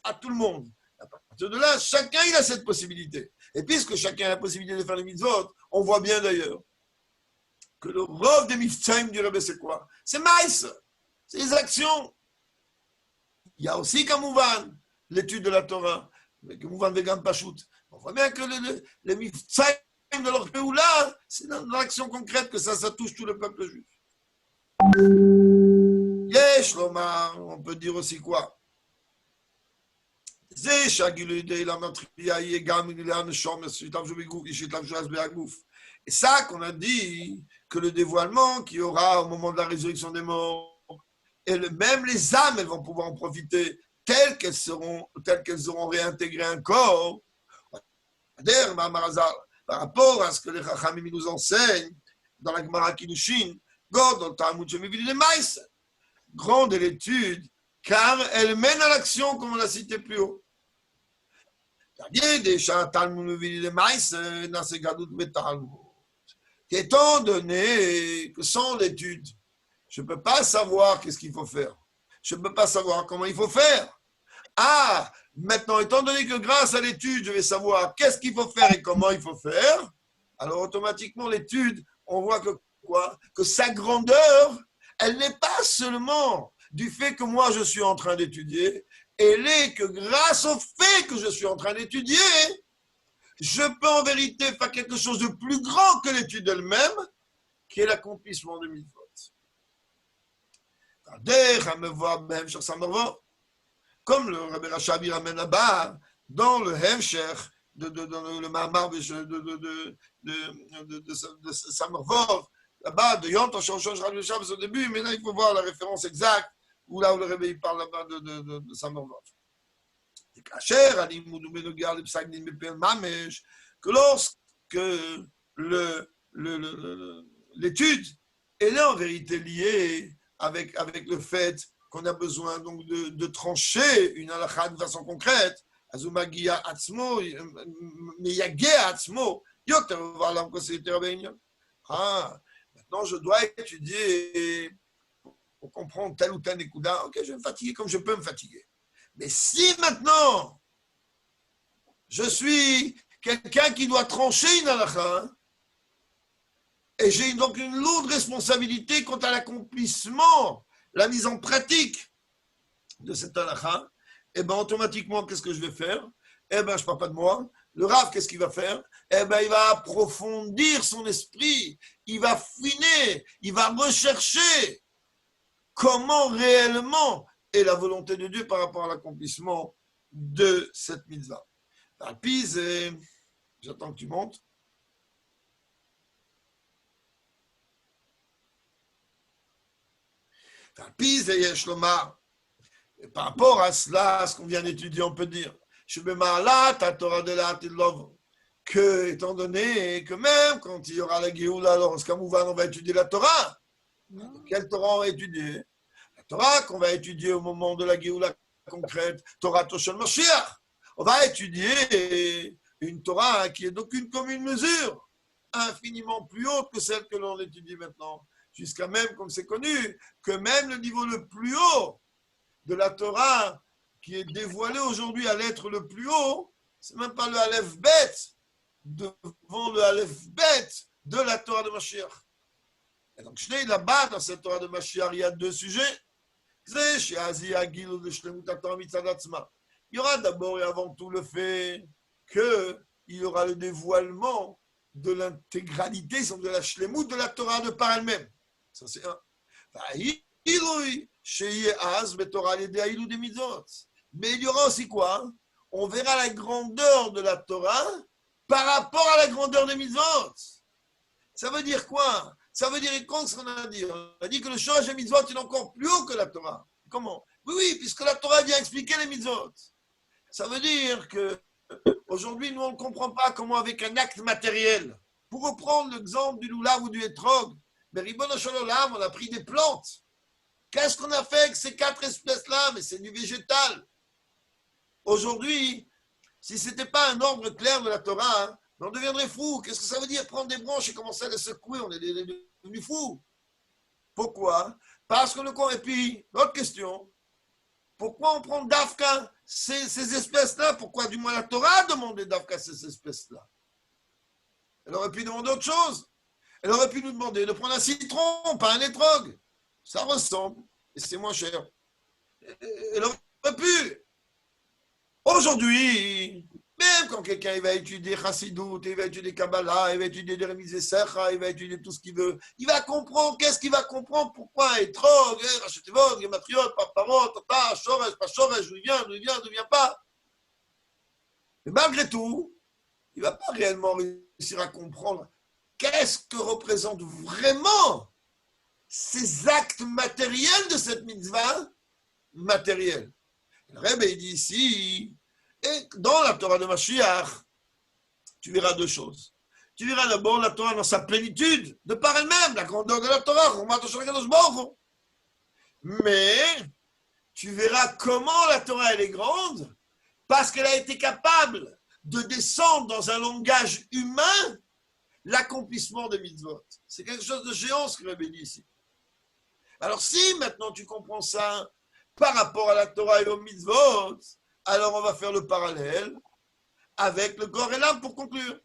à tout le monde. À partir de là, chacun il a cette possibilité. Et puisque chacun a la possibilité de faire les mitzvot, on voit bien d'ailleurs que le rôle des mitzvahs du Rebbe, c'est quoi? C'est maïs, c'est les actions. Il y a aussi, Kamouvan, l'étude de la Torah, Kamouvan Vegan Pachout. On voit bien que les mitzvahs de leur Péoula, c'est dans l'action concrète que ça touche tout le peuple juif. Yesh Lomar, on peut dire aussi quoi? Et ça qu'on a dit que le dévoilement qu'il y aura au moment de la résurrection des morts, et même les âmes, elles vont pouvoir en profiter telles qu'elles auront réintégré un corps. Par rapport à ce que les Chachamim nous enseignent dans la Gemara Kiddushin, grande est l'étude, car elle mène à l'action, comme on l'a cité plus haut. Étant donné que sans l'étude, je ne peux pas savoir qu'est-ce qu'il faut faire. Je ne peux pas savoir comment il faut faire. Ah, maintenant, étant donné que grâce à l'étude, je vais savoir qu'est-ce qu'il faut faire et comment il faut faire, alors automatiquement, l'étude, on voit que quoi? Que sa grandeur, elle n'est pas seulement du fait que moi, je suis en train d'étudier, elle est que grâce au fait que je suis en train d'étudier, je peux en vérité faire quelque chose de plus grand que l'étude elle-même, qui est l'accomplissement de mitzvot. Comme le Rabbi Rachabi ramène là-bas, dans le Hemshech, dans le Mahamar de Samarvov, là-bas, de Yom Tov Rabbi Shabbos au début, mais là, il faut voir la référence exacte, où là où le Rabbi parle là-bas de Samarvov. Que lorsque l'étude, elle est en vérité liée avec le fait qu'on a besoin donc de trancher une halakha de façon concrète, maintenant je dois étudier pour comprendre tel ou tel écouda. Ok, je vais me fatiguer comme je peux me fatiguer. Mais si maintenant, je suis quelqu'un qui doit trancher une halakha, et j'ai donc une lourde responsabilité quant à l'accomplissement, la mise en pratique de cette halakha, et bien automatiquement, qu'est-ce que je vais faire? Eh bien, je ne parle pas de moi. Le Rav, qu'est-ce qu'il va faire? Eh bien, il va approfondir son esprit, il va affiner, il va rechercher comment réellement est la volonté de Dieu par rapport à l'accomplissement de cette mitzvah. Alpiz, j'attends que tu montes. Alpiz et Yeshlomar. Et par rapport à cela, à ce qu'on vient d'étudier, on peut dire que, étant donné que même quand il y aura la Géoula, alors on va étudier la Torah. Quelle Torah on va étudier? La Torah qu'on va étudier au moment de la Géoula concrète, Torah Toshel Mashiach. On va étudier une Torah qui est d'aucune commune mesure, infiniment plus haute que celle que l'on étudie maintenant. Jusqu'à même, comme c'est connu, que même le niveau le plus haut de la Torah qui est dévoilé aujourd'hui à l'être le plus haut, c'est même pas le Aleph Bet, devant le Aleph Bet de la Torah de Mashiach. Et donc, là-bas, dans cette Torah de Mashiach, il y a deux sujets. Il y aura d'abord et avant tout le fait qu'il y aura le dévoilement de l'intégralité, de la shlemut de la Torah de par elle-même. Ça, c'est un. Mais il y aura aussi quoi? On verra la grandeur de la Torah par rapport à la grandeur des mitzvot. Ça veut dire quoi? Ça veut dire contre ce qu'on a dit. On a dit que le Shorash des mitzvot est encore plus haut que la Torah. Comment? Oui, puisque la Torah vient expliquer les mitzvot. Ça veut dire que aujourd'hui, nous, on ne comprend pas comment avec un acte matériel. Pour reprendre l'exemple du loulav ou du hétrog, mais Ribono Shel Olam, on a pris des plantes. Qu'est-ce qu'on a fait avec ces 4 espèces-là? Mais c'est du végétal. Aujourd'hui, si ce n'était pas un ordre clair de la Torah, hein, on deviendrait fou. Qu'est-ce que ça veut dire prendre des branches et commencer à les secouer? On est devenus fous. Pourquoi? Parce que et puis, l'autre question, pourquoi on prend d'Afka ces espèces-là? Pourquoi du moins la Torah a demandé d'Afka ces espèces-là? Elle aurait pu demander autre chose. Elle aurait pu nous demander de prendre un citron, pas un étrog. Ça ressemble, et c'est moins cher. Elle aurait pu. Aujourd'hui, même quand quelqu'un il va étudier Chassidut, il va étudier Kabbalah, il va étudier des Remizé Secha, il va étudier tout ce qu'il veut, il va comprendre, qu'est-ce qu'il va comprendre, pourquoi un étrog, Rachetevot, Gematriot, Paparot, Tata, Shoresh, pas Shoresh, d'où il vient pas. Mais malgré tout, il ne va pas réellement réussir à comprendre qu'est-ce que représentent vraiment ces actes matériels de cette mitzvah matérielle. Le Rebbe dit ici, et dans la Torah de Mashiach, tu verras 2 choses. Tu verras d'abord la Torah dans sa plénitude, de par elle-même, la grandeur de la Torah, mais tu verras comment la Torah elle est grande, parce qu'elle a été capable de descendre dans un langage humain l'accomplissement des mitzvot. C'est quelque chose de géant ce que Rebbe dit ici. Alors si maintenant tu comprends ça par rapport à la Torah et aux mitzvot, alors on va faire le parallèle avec le corps et l'âme pour conclure.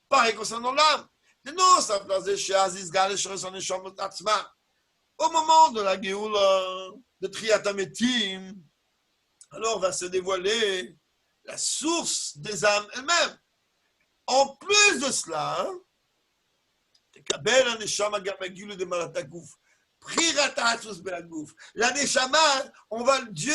Pareil concernant l'âme. Au moment de la Géoula, de Triat HaMetim, alors va se dévoiler la source des âmes elles-mêmes. En plus de cela, la Neshama, Dieu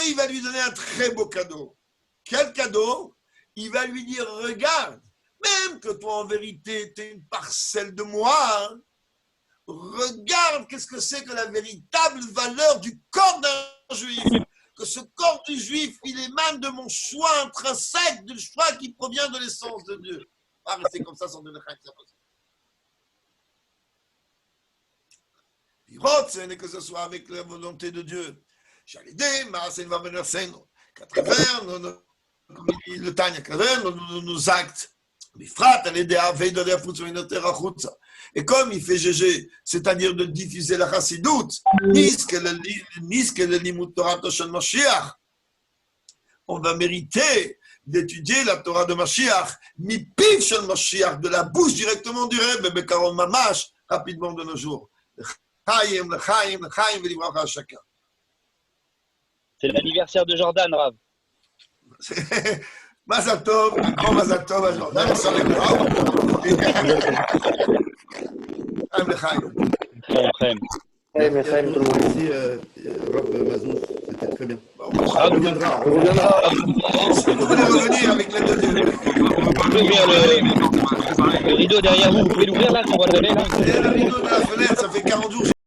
il va lui donner un très beau cadeau. Quel cadeau? Il va lui dire, regarde, même que toi en vérité tu es une parcelle de moi, hein, regarde qu'est-ce que c'est que la véritable valeur du corps d'un juif. Que ce corps du juif, il émane de mon choix intrinsèque, du choix qui provient de l'essence de Dieu. Pas rester comme ça sans donner rien que ça. Ce n'est que ce soit avec la volonté de Dieu. J'allais dire, qu'à travers le Tanya, qu'à travers nos actes, et comme il fait GG, c'est-à-dire de diffuser la Chassidut, on va mériter d'étudier la Torah de Mashiach, mi-piv shel Mashiach, de la bouche directement du Rebbe, bekaron mamash, rapidement de nos jours. Chaim, v'libracha à chacun. C'est l'anniversaire de Jordan, Rav. Mazal Tov, un grand Mazal Tov à Jordan, on s'en est grave. Chaim, tout le monde ici, Rob Maznouf, c'était très bien. On reviendra. Vous pouvez revenir avec l'aide de Dieu. Vous pouvez ouvrir le rideau derrière vous, vous pouvez l'ouvrir là, qu'on voit le relais là. Le rideau de la fenêtre, ça fait 40 jours